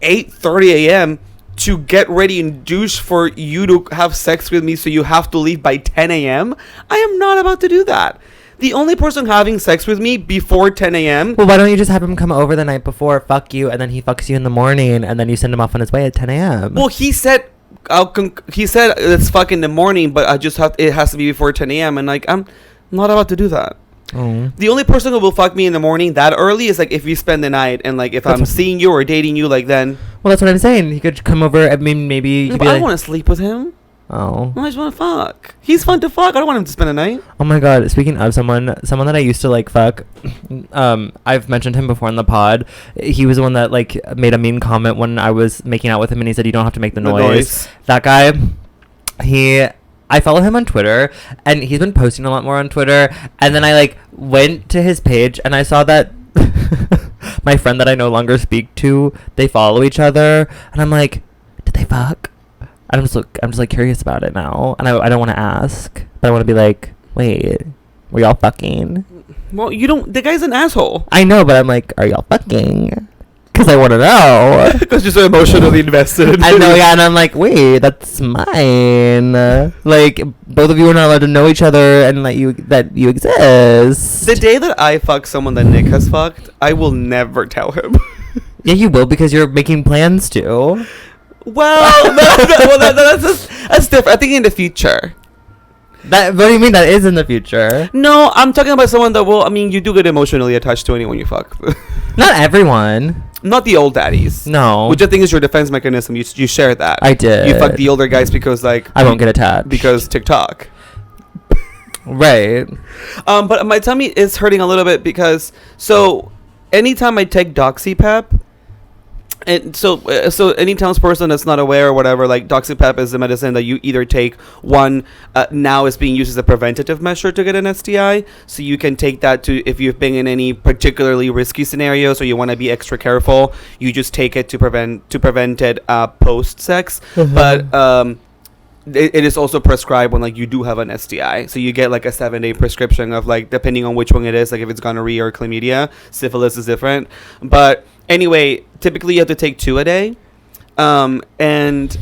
8:30 a.m. to get ready and douche for you to have sex with me, so you have to leave by 10 a.m. I am not about to do that. The only person having sex with me before 10 a.m. Well, why don't you just have him come over the night before, fuck you, and then he fucks you in the morning, and then you send him off on his way at 10 a.m. Well, he said it's fuck in the morning, but it has to be before 10 a.m. and like I'm not about to do that. Oh. The only person who will fuck me in the morning that early is like if we spend the night, and like if I'm seeing you or dating you, like then. Well, that's what I'm saying. He could come over. I mean, maybe. No, but I don't want to sleep with him. Oh. I just want to fuck. He's fun to fuck. I don't want him to spend a night. Oh my god. Speaking of someone that I used to like fuck, I've mentioned him before in the pod. He was the one that like made a mean comment when I was making out with him, and he said, "You don't have to make the noise." That guy, I follow him on Twitter, and he's been posting a lot more on Twitter. And then I like went to his page, and I saw that my friend that I no longer speak to, they follow each other, and I'm like, did they fuck? I'm just like curious about it now, and I don't want to ask, but I want to be like, wait, were y'all fucking? Well, you don't. The guy's an asshole. I know, but I'm like, are y'all fucking? Because I want to know. Because you're so emotionally invested. I know, yeah, and I'm like, wait, that's mine. Like, both of you are not allowed to know each other, and that you exist. The day that I fuck someone that Nick has fucked, I will never tell him. Yeah, you will, because you're making plans to. Well, that's different. I think in the future. What do you mean that is in the future? No, I'm talking about someone that you do get emotionally attached to anyone you fuck. Not everyone. Not the old daddies. No. Which I think is your defense mechanism. You share that. I did. You fuck the older guys because like I won't get attached. because TikTok. Right. But my tummy is hurting a little bit because anytime I take doxypep, and so any townsperson that's not aware or whatever, like doxypep is the medicine that you either take now is being used as a preventative measure to get an STI. So you can take that to if you've been in any particularly risky scenarios or you want to be extra careful. You just take it to prevent it post sex. But it is also prescribed when like you do have an STI, so you get like a 7-day prescription of like depending on which one it is, like if it's gonorrhea or chlamydia. Syphilis is different, but anyway, typically you have to take 2 a day, and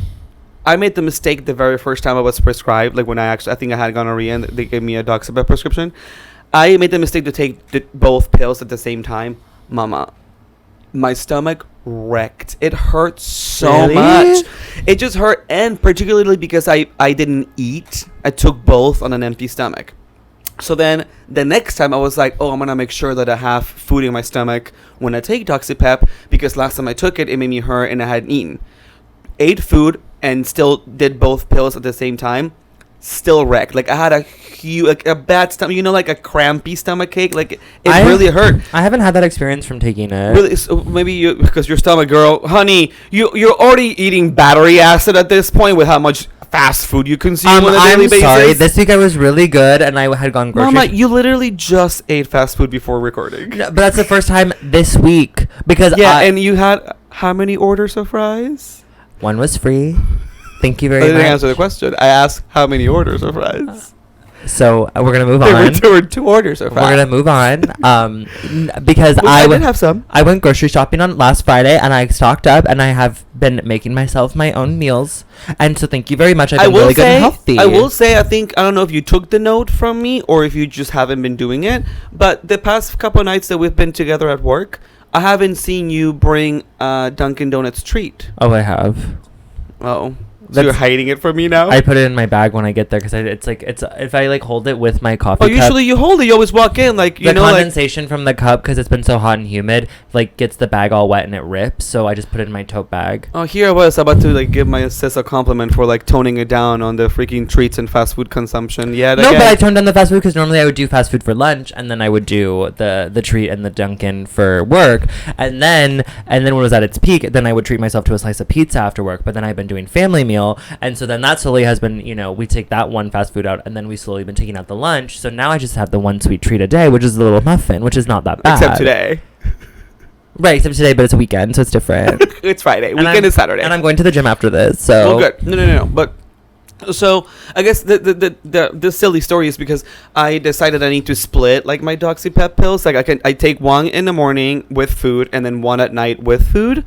I made the mistake the very first time I was prescribed, like when I think I had gonorrhea and they gave me a doxypep prescription. I made the mistake to take both pills at the same time. Mama, my stomach wrecked. It hurt so much. It just hurt, and particularly because I didn't eat. I took both on an empty stomach. So then the next time I was like, I'm gonna make sure that I have food in my stomach when I take doxypep, because last time I took it made me hurt and I hadn't eaten. Ate food and still did both pills at the same time. Still wrecked. Like I had a bad stomach, like a crampy stomach ache. Like it really hurt. I haven't had that experience from taking it. Really, so maybe because your stomach, girl, honey, you're already eating battery acid at this point with how much fast food you consume on a daily basis. I'm sorry. This week I was really good, and I had gone grocery. Mama, you literally just ate fast food before recording. No, but that's the first time this week because and you had how many orders of fries? One was free. Thank you very much. I didn't answer the question. I asked how many orders of fries. So we're gonna move on. There were 2 orders of fries. We're gonna move on. Because I did have some. I went grocery shopping on last Friday, and I stocked up, and I have been making myself my own meals. And so thank you very much. I've been really good and healthy. I will say, I don't know if you took the note from me or if you just haven't been doing it, but the past couple of nights that we've been together at work, I haven't seen you bring Dunkin' Donuts treat. Oh, I have. Oh. So you're hiding it from me now? I put it in my bag when I get there because it's if I like hold it with my coffee cup. Usually you hold it. You always walk in like the condensation from the cup because it's been so hot and humid like gets the bag all wet and it rips. So I just put it in my tote bag. Oh, here I was about to like give my sis a compliment for like toning it down on the freaking treats and fast food consumption. Yeah. No, but I toned down the fast food because normally I would do fast food for lunch and then I would do the treat and the Dunkin' for work and then when it was at its peak, then I would treat myself to a slice of pizza after work. But then I've been doing family meal. And so then that slowly has been, we take that one fast food out and then we slowly been taking out the lunch. So now I just have the one sweet treat a day, which is the little muffin, which is not that bad. Except today. Right, except today, but it's a weekend, so it's different. It's Friday. Weekend is Saturday. And I'm going to the gym after this, so. Well, good. No. But so I guess the silly story is because I decided I need to split like my doxypep pills. Like I take one in the morning with food and then one at night with food,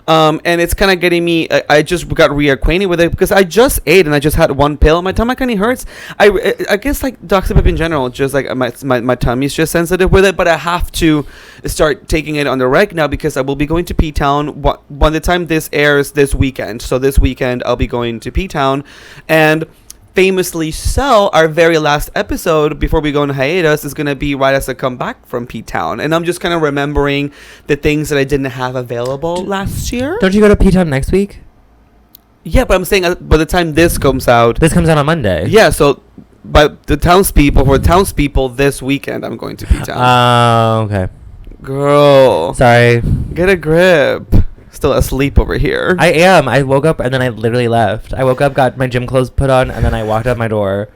and it's kind of getting me. I just got reacquainted with it because I just ate and I just had one pill. My tummy kind of hurts. I guess like doxypep in general, just like my tummy's just sensitive with it. But I have to start taking it on the reg now because I will be going to P-Town by the time this airs this weekend. So this weekend I'll be going to P-Town. And famously so, our very last episode before we go on hiatus is going to be right as I come back from P-Town. And I'm just kind of remembering the things that I didn't have available last year. Don't you go to P-Town next week? Yeah, but I'm saying by the time this comes out... This comes out on Monday. Yeah, so by the townspeople this weekend, I'm going to P-Town. Oh, okay. Girl. Sorry. Get a grip. Still asleep over here. I am. I woke up and then I literally left. I woke up, got my gym clothes put on, and then I walked out my door.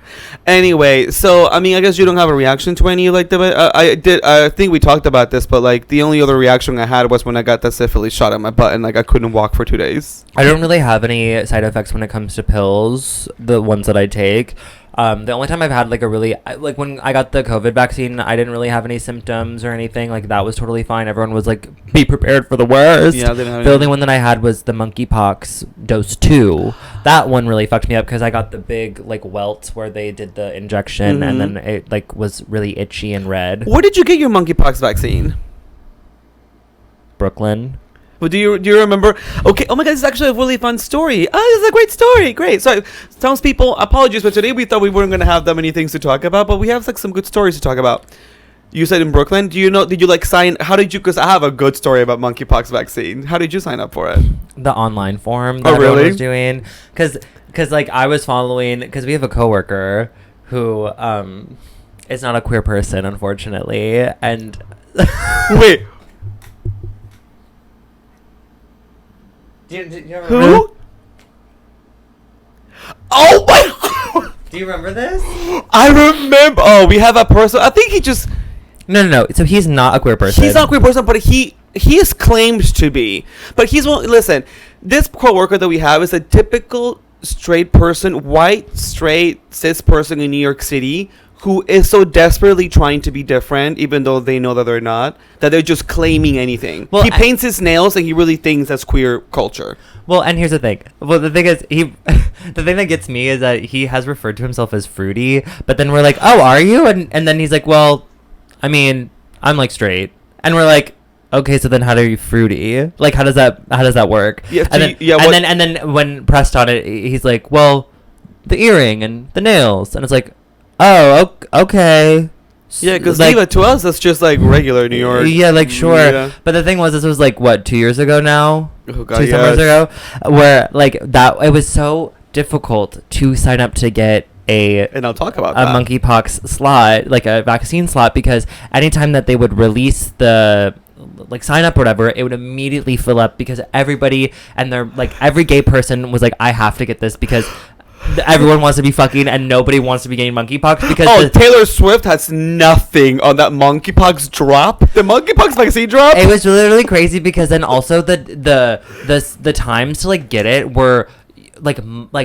Anyway, so I mean, I guess you don't have a reaction to any like the. I did. I think we talked about this, but like the only other reaction I had was when I got the syphilis shot at my butt, and like I couldn't walk for 2 days. I don't really have any side effects when it comes to pills. The ones that I take. The only time I've had like a really like when I got the COVID vaccine, I didn't really have any symptoms or anything. Like that was totally fine. Everyone was like, "Be prepared for the worst." Yeah, they didn't have the only one that I had was the monkeypox dose 2. That one really fucked me up because I got the big like welts where they did the injection and then it like was really itchy and red. Where did you get your monkeypox vaccine? Brooklyn. Well, do you remember? Okay. Oh my God, this is actually a really fun story. Oh, this is a great story. Great. So, townspeople, apologies, but today we thought we weren't going to have that many things to talk about, but we have like some good stories to talk about. You said in Brooklyn. Do you know? Did you like sign? How did you? Because I have a good story about monkeypox vaccine. How did you sign up for it? The online form that everyone was doing. Because like I was following. Because we have a coworker who is not a queer person, unfortunately, and wait. Do you Who? Oh my God. Do you remember this? I remember. Oh, we have a person. I think he just. No. So he's not a queer person. He's not a queer person, but he is claimed to be. But he's one. Listen, this coworker that we have is a typical straight person, white, straight, cis person in New York City who is so desperately trying to be different, even though they know that they're not, that they're just claiming anything. Well, he paints his nails and he really thinks that's queer culture. Well, and here's the thing. Well, the thing is, the thing that gets me is that he has referred to himself as fruity, but then we're like, oh, are you? And then he's like, well, I mean, I'm like straight. And we're like, okay, so then how are you fruity? Like, how does that work? Yeah, and then when pressed on it, he's like, well, the earring and the nails. And it's like, oh, okay. Yeah, because like, to us, that's just like regular New York. Yeah, like sure. Yeah. But the thing was, this was like what, 2 years ago now? Oh God, 2 summers ago, where like that it was so difficult to sign up to get and I'll talk about a monkeypox slot, like a vaccine slot, because anytime that they would release the like sign up or whatever, it would immediately fill up because everybody and they're like every gay person was like, I have to get this because everyone wants to be fucking and nobody wants to be getting monkeypox because Taylor Swift has nothing on that monkeypox drop. The monkeypox vaccine drop. It was literally crazy because then also the times to like get it were like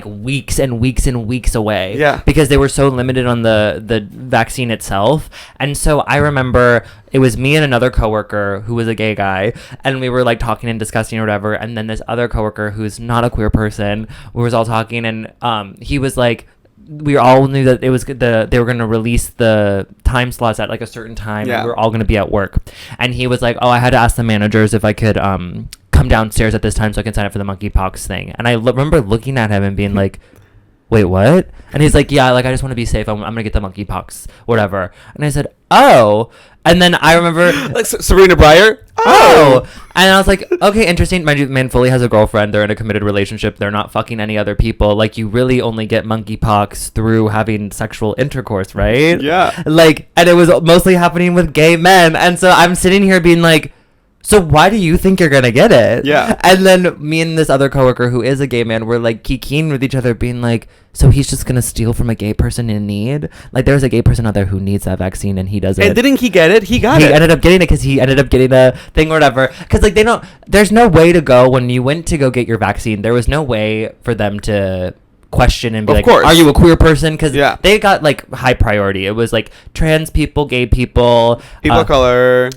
weeks and weeks and weeks away. Yeah. Because they were so limited on the vaccine itself. And so I remember it was me and another coworker who was a gay guy, and we were like talking and discussing or whatever, and then this other coworker who's not a queer person, we was all talking, and he was like, we all knew that it was they were going to release the time slots at like a certain time. Yeah. And we were all going to be at work. And he was like, oh, I had to ask the managers if I could come downstairs at this time so I can sign up for the monkeypox thing. And I remember looking at him and being like, wait, what? And he's like, yeah, like I just want to be safe. I'm going to get the monkeypox, whatever. And I said, oh. And then I remember like Serena Breyer. Oh. And I was like, okay, interesting. My man fully has a girlfriend. They're in a committed relationship. They're not fucking any other people. Like, you really only get monkeypox through having sexual intercourse, right? Yeah. Like, and it was mostly happening with gay men. And so I'm sitting here being like, so why do you think you're going to get it? Yeah. And then me and this other coworker who is a gay man were like kikiing with each other being like, so he's just going to steal from a gay person in need? Like, there's a gay person out there who needs that vaccine and he doesn't. And didn't he get it? He ended up getting it because he ended up getting a thing or whatever. Because like there's no way to go when you went to go get your vaccine. There was no way for them to question and be like, are you a queer person? Because they got like high priority. It was like trans people, gay people, people of color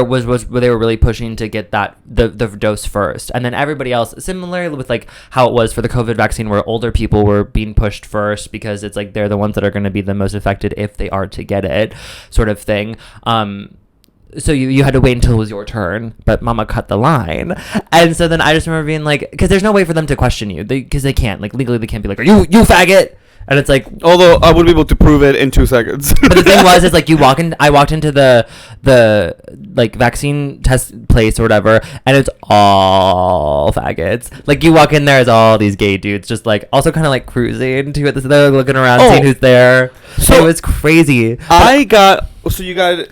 was where they were really pushing to get that the dose first, and then everybody else similarly with like how it was for the COVID vaccine where older people were being pushed first because it's like they're the ones that are going to be the most affected if they are to get it, sort of thing. So you had to wait until it was your turn, but mama cut the line. And so then I just remember being like, because there's no way for them to question you. Because they can't. Like, legally, they can't be like, are you faggot? And it's like... Although I would be able to prove it in 2 seconds. But the thing was, is like I walked into the like vaccine test place or whatever, and it's all faggots. Like, you walk in there, it's all these gay dudes just like, also kind of like cruising too at this, they're looking around, seeing who's there. So it was crazy. So you got it.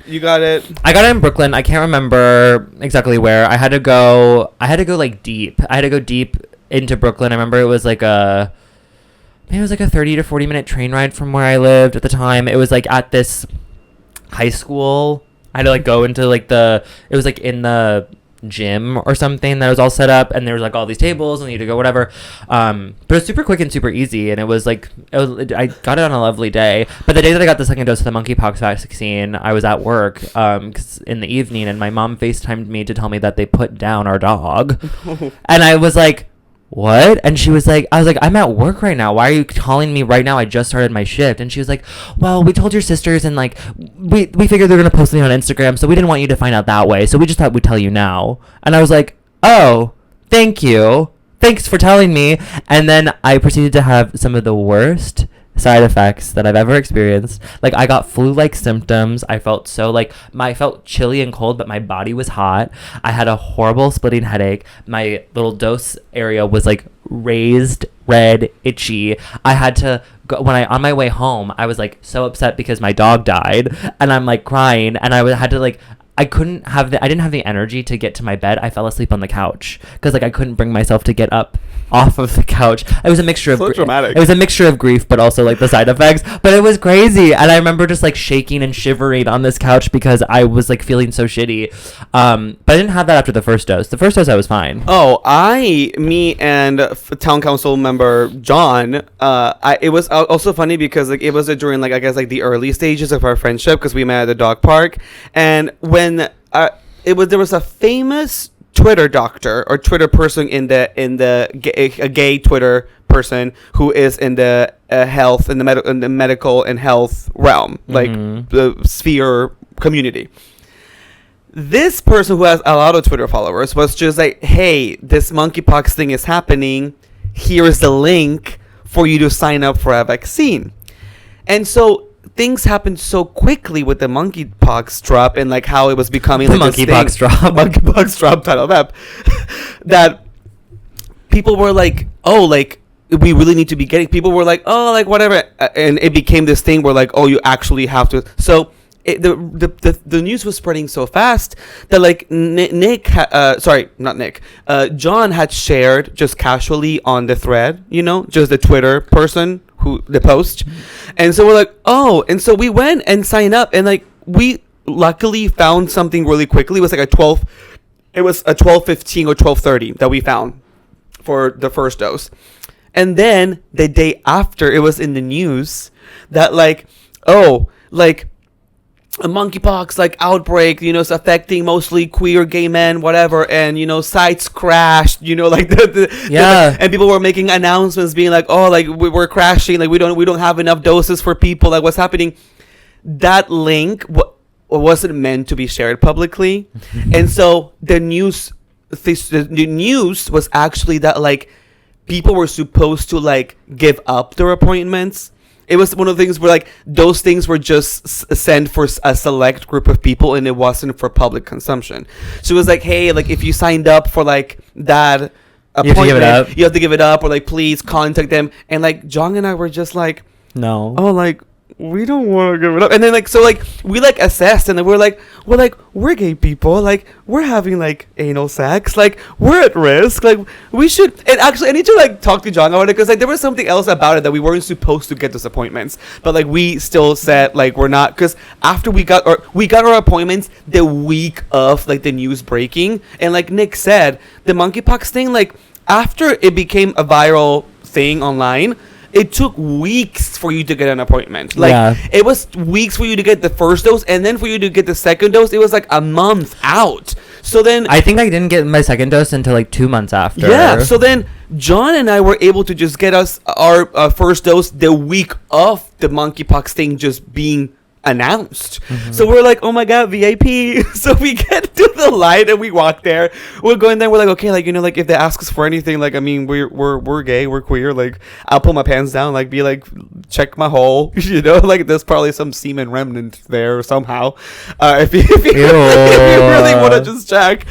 I got it in Brooklyn. I can't remember exactly where. I had to go like deep. I had to go deep into Brooklyn. I remember it was like a 30 to 40 minute train ride from where I lived at the time. It was like at this high school. I had to like go into like it was like in the gym or something that was all set up, and there was like all these tables and you had to go whatever, but it was super quick and super easy, and it was like I got it on a lovely day. But the day that I got the second dose of the monkeypox vaccine, I was at work 'cause in the evening, and my mom FaceTimed me to tell me that they put down our dog. And I was like, what? And she was like, I was like, I'm at work right now. Why are you calling me right now? I just started my shift. And she was like, well, we told your sisters, and like, we figured they were going to post something on Instagram, so we didn't want you to find out that way. So we just thought we'd tell you now. And I was like, oh, thank you. Thanks for telling me. And then I proceeded to have some of the worst side effects that I've ever experienced. Like, I got flu-like symptoms. I felt so like I felt chilly and cold, but my body was hot. I had a horrible splitting headache. My little dose area was like raised, red, itchy. I had to go on my way home. I was like so upset because my dog died, and I'm like crying, and had to like. I didn't have the energy to get to my bed. I fell asleep on the couch because like I couldn't bring myself to get up off of the couch. It was a mixture so of dramatic. It was a mixture of grief, but also like the side effects. But it was crazy, and I remember just like shaking and shivering on this couch because I was like feeling so shitty. But I didn't have that after the first dose. The first dose I was fine. Oh, me and town council member John. It was also funny because like it was during like I guess like the early stages of our friendship because we met at the dog park, and when there was a famous Twitter doctor or Twitter person a gay Twitter person who is in the health in the medical and health realm, like the sphere community. This person who has a lot of Twitter followers was just like, hey, this monkeypox thing is happening. Here is the link for you to sign up for a vaccine. And so things happened so quickly with the monkeypox drop and like how it was becoming the like monkeypox drop. Monkeypox drop title of app. That people were like, oh, like we really need to be getting. People were like, oh, like whatever, and it became this thing where like, oh, you actually have to. So the news was spreading so fast that like John had shared just casually on the thread, just the Twitter person who the post, and so we're like, oh, and so we went and signed up, and like we luckily found something really quickly. It was like a 12:15 or 12:30 that we found for the first dose, and then the day after it was in the news that like, oh, like a monkeypox like outbreak, is affecting mostly queer gay men, whatever, and sites crashed, like and people were making announcements being like, oh, like we're crashing, like we don't have enough doses for people, like what's happening. That link wasn't meant to be shared publicly. And so the news was actually that like people were supposed to like give up their appointments. It was one of the things where like those things were just sent for a select group of people, and it wasn't for public consumption. So it was like, hey, like if you signed up for like that appointment, you have to give it up, or like please contact them. And like John and I were just like, no, oh, like we don't want to give it up. And then like so like we like assessed, and then we're gay people, like we're having like anal sex, like we're at risk, like we should. And actually I need to like talk to John about it because like there was something else about it that we weren't supposed to get those appointments, but like we still said like we're not, because after we got our appointments the week of like the news breaking, and like Nick said, the monkeypox thing, like after it became a viral thing online, it took weeks for you to get an appointment. Like, it was weeks for you to get the first dose, and then for you to get the second dose, it was like a month out. So then I think I didn't get my second dose until like 2 months after. Yeah. So then John and I were able to just get us our first dose the week of the monkeypox thing just being announced. So we're like, oh my god, VIP. So we get to the line and we walk there. We're going there, we're like, okay, like like if they ask us for anything, like I mean we're gay, we're queer, like I'll pull my pants down, like be like, check my hole, like there's probably some semen remnant there somehow, if you really want to just check.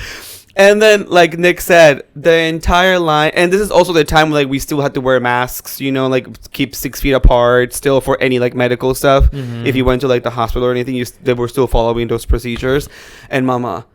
And then, like Nick said, the entire line, and this is also the time when, like, we still had to wear masks, like, keep 6 feet apart still for any, like, medical stuff. If you went to, like, the hospital or anything, they were still following those procedures. And mama,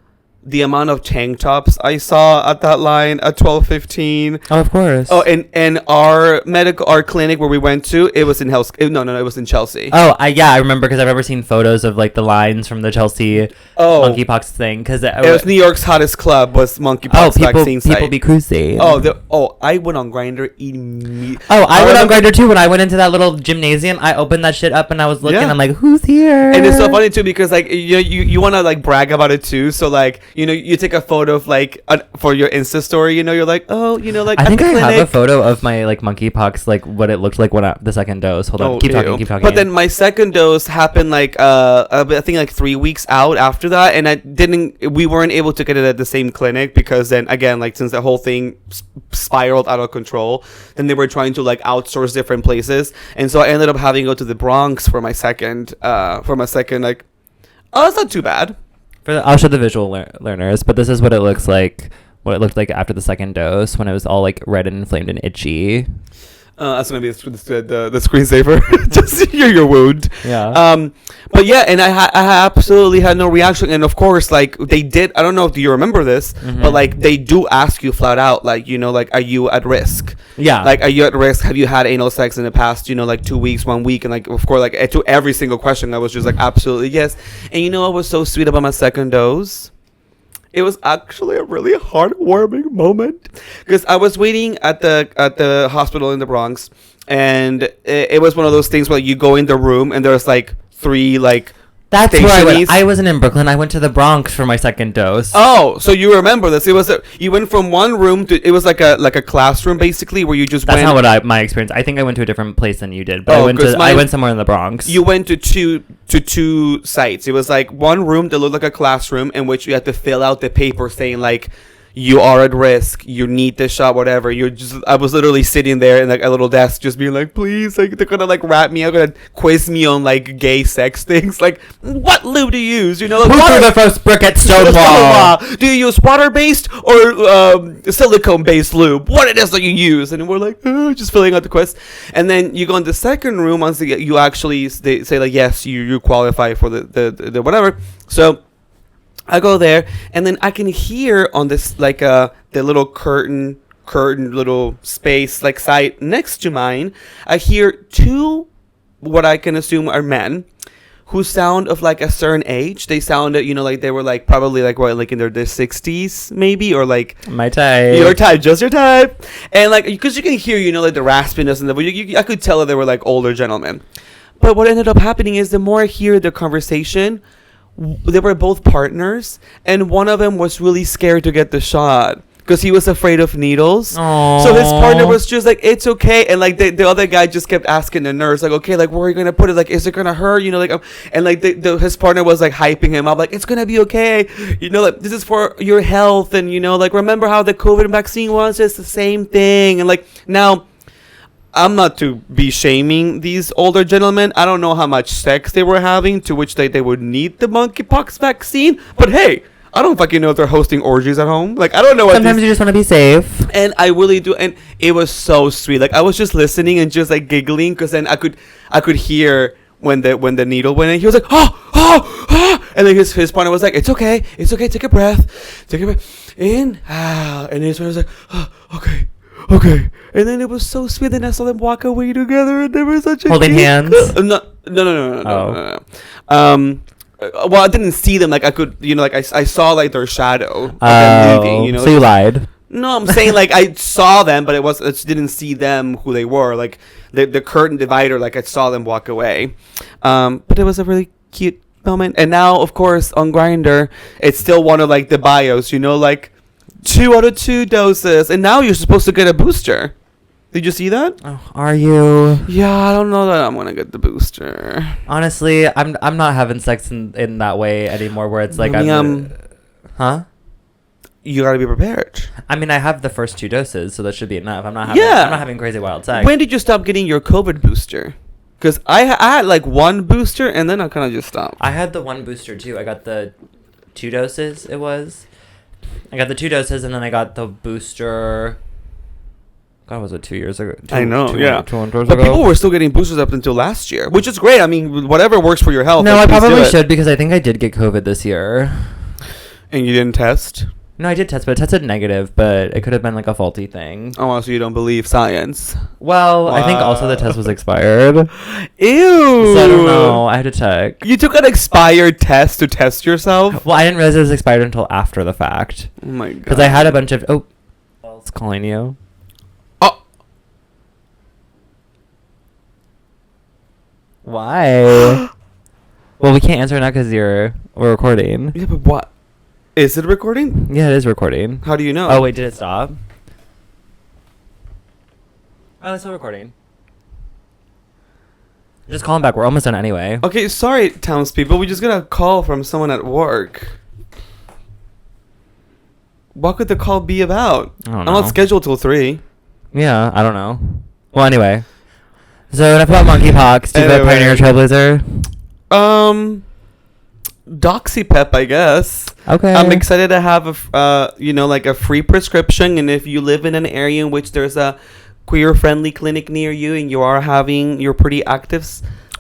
the amount of tank tops I saw at that line at 12:15. Oh, of course. Oh, and our clinic where we went to, it was in it was in Chelsea. Oh, I remember, because I've ever seen photos of like the lines from the Chelsea monkeypox thing, because it was New York's hottest club was monkeypox vaccine site. People be cruising. I went on Grindr immediately. I went on Grindr too when I went into that little gymnasium. I opened that shit up and I was looking. I'm like, who's here? And it's so funny too because like you want to like brag about it too. So like you take a photo of like for your Insta story. You're like, oh, like I at think the I have a clinic. photo of my like monkeypox, like what it looked like when the second dose. Hold on, keep ew. talking. But then my second dose happened like I think like 3 weeks out after that, and we weren't able to get it at the same clinic because then again, like since the whole thing spiraled out of control, then they were trying to like outsource different places, and so I ended up having to go to the Bronx for my second like, oh, it's not too bad. I'll show the visual learners, but this is what it looks like. What it looked like after the second dose, when it was all like red and inflamed and itchy. That's gonna be the screensaver. Just to hear your wound. Yeah. But yeah, and I absolutely had no reaction, and of course, like they did. I don't know if you remember this, but like they do ask you flat out, like like, are you at risk? Yeah. Like, are you at risk? Have you had anal sex in the past, like 2 weeks, 1 week, and like of course, like to every single question, I was just like absolutely yes. And what was so sweet about my second dose? It was actually a really heartwarming moment because I was waiting at the hospital in the Bronx, and it was one of those things where you go in the room and there's like 3 like. That's where I went. I wasn't in Brooklyn. I went to the Bronx for my second dose. Oh, so you remember this? It was you went from one room to it was like a classroom basically where you just. That's not what my experience. I think I went to a different place than you did, but I went somewhere in the Bronx. You went to two sites. It was like one room that looked like a classroom in which you had to fill out the paper saying like, you are at risk, you need this shot, whatever. I was literally sitting there in like a little desk just being like, please, like they're gonna like wrap me, they're gonna quiz me on like gay sex things, like what lube do you use, like, who threw the first brick at Stonewall? Do you use water-based or silicone-based lube? What it is that you use? And we're like, just filling out the quiz. And then you go in the second room once you actually, they say like, yes, you qualify for the whatever. So I go there, and then I can hear on this like the little curtain little space like side next to mine, I hear 2 what I can assume are men who sound of like a certain age. They sounded like they were like probably like what, like in their 60s maybe, or like my type, your type, just your type. And like because you can hear like the raspiness and I could tell that they were like older gentlemen. But what ended up happening is the more I hear the conversation, they were both partners, and one of them was really scared to get the shot because he was afraid of needles. Aww. So his partner was just like, it's okay. And like the other guy just kept asking the nurse, like, okay, like where are you gonna put it? Like, is it gonna hurt? Like, and like his partner was like hyping him up, like it's gonna be okay. Like this is for your health, and like remember how the COVID vaccine was? It's the same thing. And like now, I'm not to be shaming these older gentlemen. I don't know how much sex they were having to which they would need the monkeypox vaccine. But hey, I don't fucking know if they're hosting orgies at home. Like, I don't know what. Sometimes you just want to be safe. And I really do. And it was so sweet. Like, I was just listening and just like giggling because then I could hear when the needle went in. He was like, oh. And then his partner was like, it's okay. Take a breath. In, out. And his partner was like, oh, okay. And then it was so sweet. Then I saw them walk away together, and they were such a holding hands. No. Well, I didn't see them. Like I could, like I saw like their shadow. Moving, so you lied. No, I'm saying like I saw them, but I just didn't see them who they were. Like the curtain divider, like I saw them walk away. But it was a really cute moment. And now, of course, on Grindr, it's still one of like the bios. Like 2 out of 2 doses, and now you're supposed to get a booster. Did you see that? Oh, are you? Yeah, I don't know that I'm gonna get the booster. Honestly, I'm not having sex in that way anymore. Where it's like huh? You gotta be prepared. I mean, I have the first 2 doses, so that should be enough. I'm not having crazy wild sex. When did you stop getting your COVID booster? Because I had like 1 booster, and then I kind of just stopped. I had the 1 booster too. I got the 2 doses. I got the 2 doses, and then I got the booster. God, was it 2 years ago? I know, yeah. 2 ago. But people were still getting boosters up until last year, which is great. I mean, whatever works for your health. No, I probably should, because I think I did get COVID this year. And you didn't test? No, I did test, but it tested negative, but it could have been like a faulty thing. Oh, so you don't believe science? Well, I think also the test was expired. Ew! So I don't know. I had to check. You took an expired test to test yourself? Well, I didn't realize it was expired until after the fact. Oh my god. Because I had a bunch of... Oh, it's calling you. Oh! Why? Well, we can't answer now because we're recording. Yeah, but what? Is it recording? Yeah, it is recording. How do you know? Oh, wait, did it stop? Oh, it's still recording. Just call him back. We're almost done anyway. Okay, sorry, townspeople. We just got a call from someone at work. What could the call be about? I don't I'm know. not scheduled till 3. Yeah, I don't know. Well, anyway. So, enough about monkeypox. Do you have a Anyway. Pioneer Trailblazer? Doxypep, I guess. Okay. I'm excited to have a free prescription, and if you live in an area in which there's a queer-friendly clinic near you and you are having your pretty active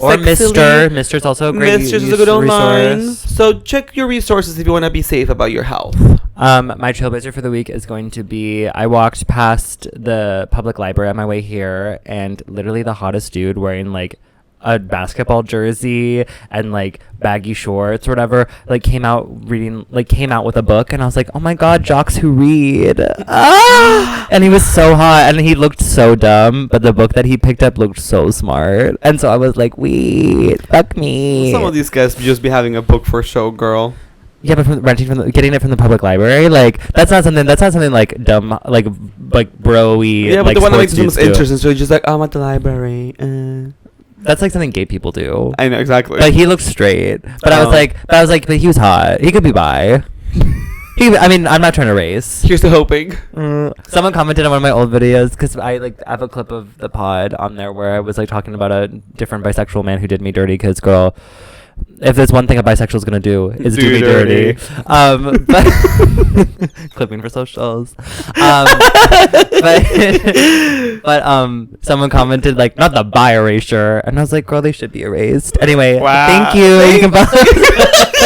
Or sexily- Mister's also a great Mister's is a good online. resource. So check your resources if you want to be safe about your health. My trailblazer for the week is going to be, I walked past the public library on my way here, and literally the hottest dude wearing like a basketball jersey and like baggy shorts or whatever, came out with a book, and I was like, oh my god, jocks who read. And he was so hot, and he looked so dumb, but the book that he picked up looked so smart, and so I was like, wait, fuck me. Some of these guys just be having a book for show, girl. Yeah, but getting it from the public library, that's not something like dumb, like bro-y. Yeah, but the one that makes the most interesting. interesting, so you're just like, I'm at the library. That's like something gay people do. I know, exactly. Like, he looked straight, but I was like, but he was hot. He could be bi. I'm not trying to race. Here's to hoping. Someone commented on one of my old videos, because I have a clip of the pod on there where I was talking about a different bisexual man who did me dirty, because girl, if there's one thing a bisexual is gonna do, is do me dirty. But clipping for socials. But someone commented not the bi erasure, and I was like, girl, they should be erased. Anyway, Wow. thank you. You can follow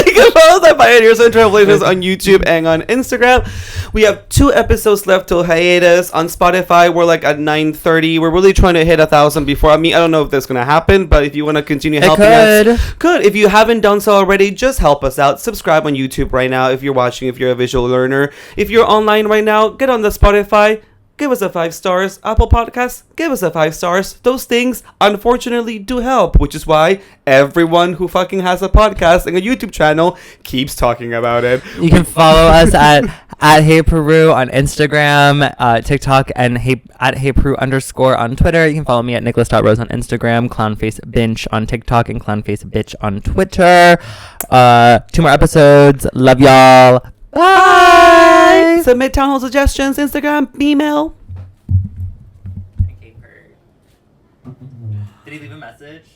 You can follow us at Pioneers and Trailblazers on YouTube and on Instagram. We have 2 episodes left till hiatus. On Spotify, we're at 9:30. We're really trying to hit 1,000 before. I don't know if that's gonna happen, but if you want to continue helping us, good. If you haven't done so already, just help us out. Subscribe on YouTube right now if you're watching, if you're a visual learner. If you're online right now, get on the Spotify. Give us a 5 stars. Apple Podcasts, give us a 5 stars. Those things, unfortunately, do help, which is why everyone who fucking has a podcast and a YouTube channel keeps talking about it. You can follow us at Hey Peru on Instagram, TikTok, and at Hey Peru _ on Twitter. You can follow me at Nicholas.Rose on Instagram, ClownfaceBinch on TikTok, and ClownfaceBitch on Twitter. 2 more episodes. Love y'all. Bye. Submit town hall suggestions, Instagram, email. Did he leave a message?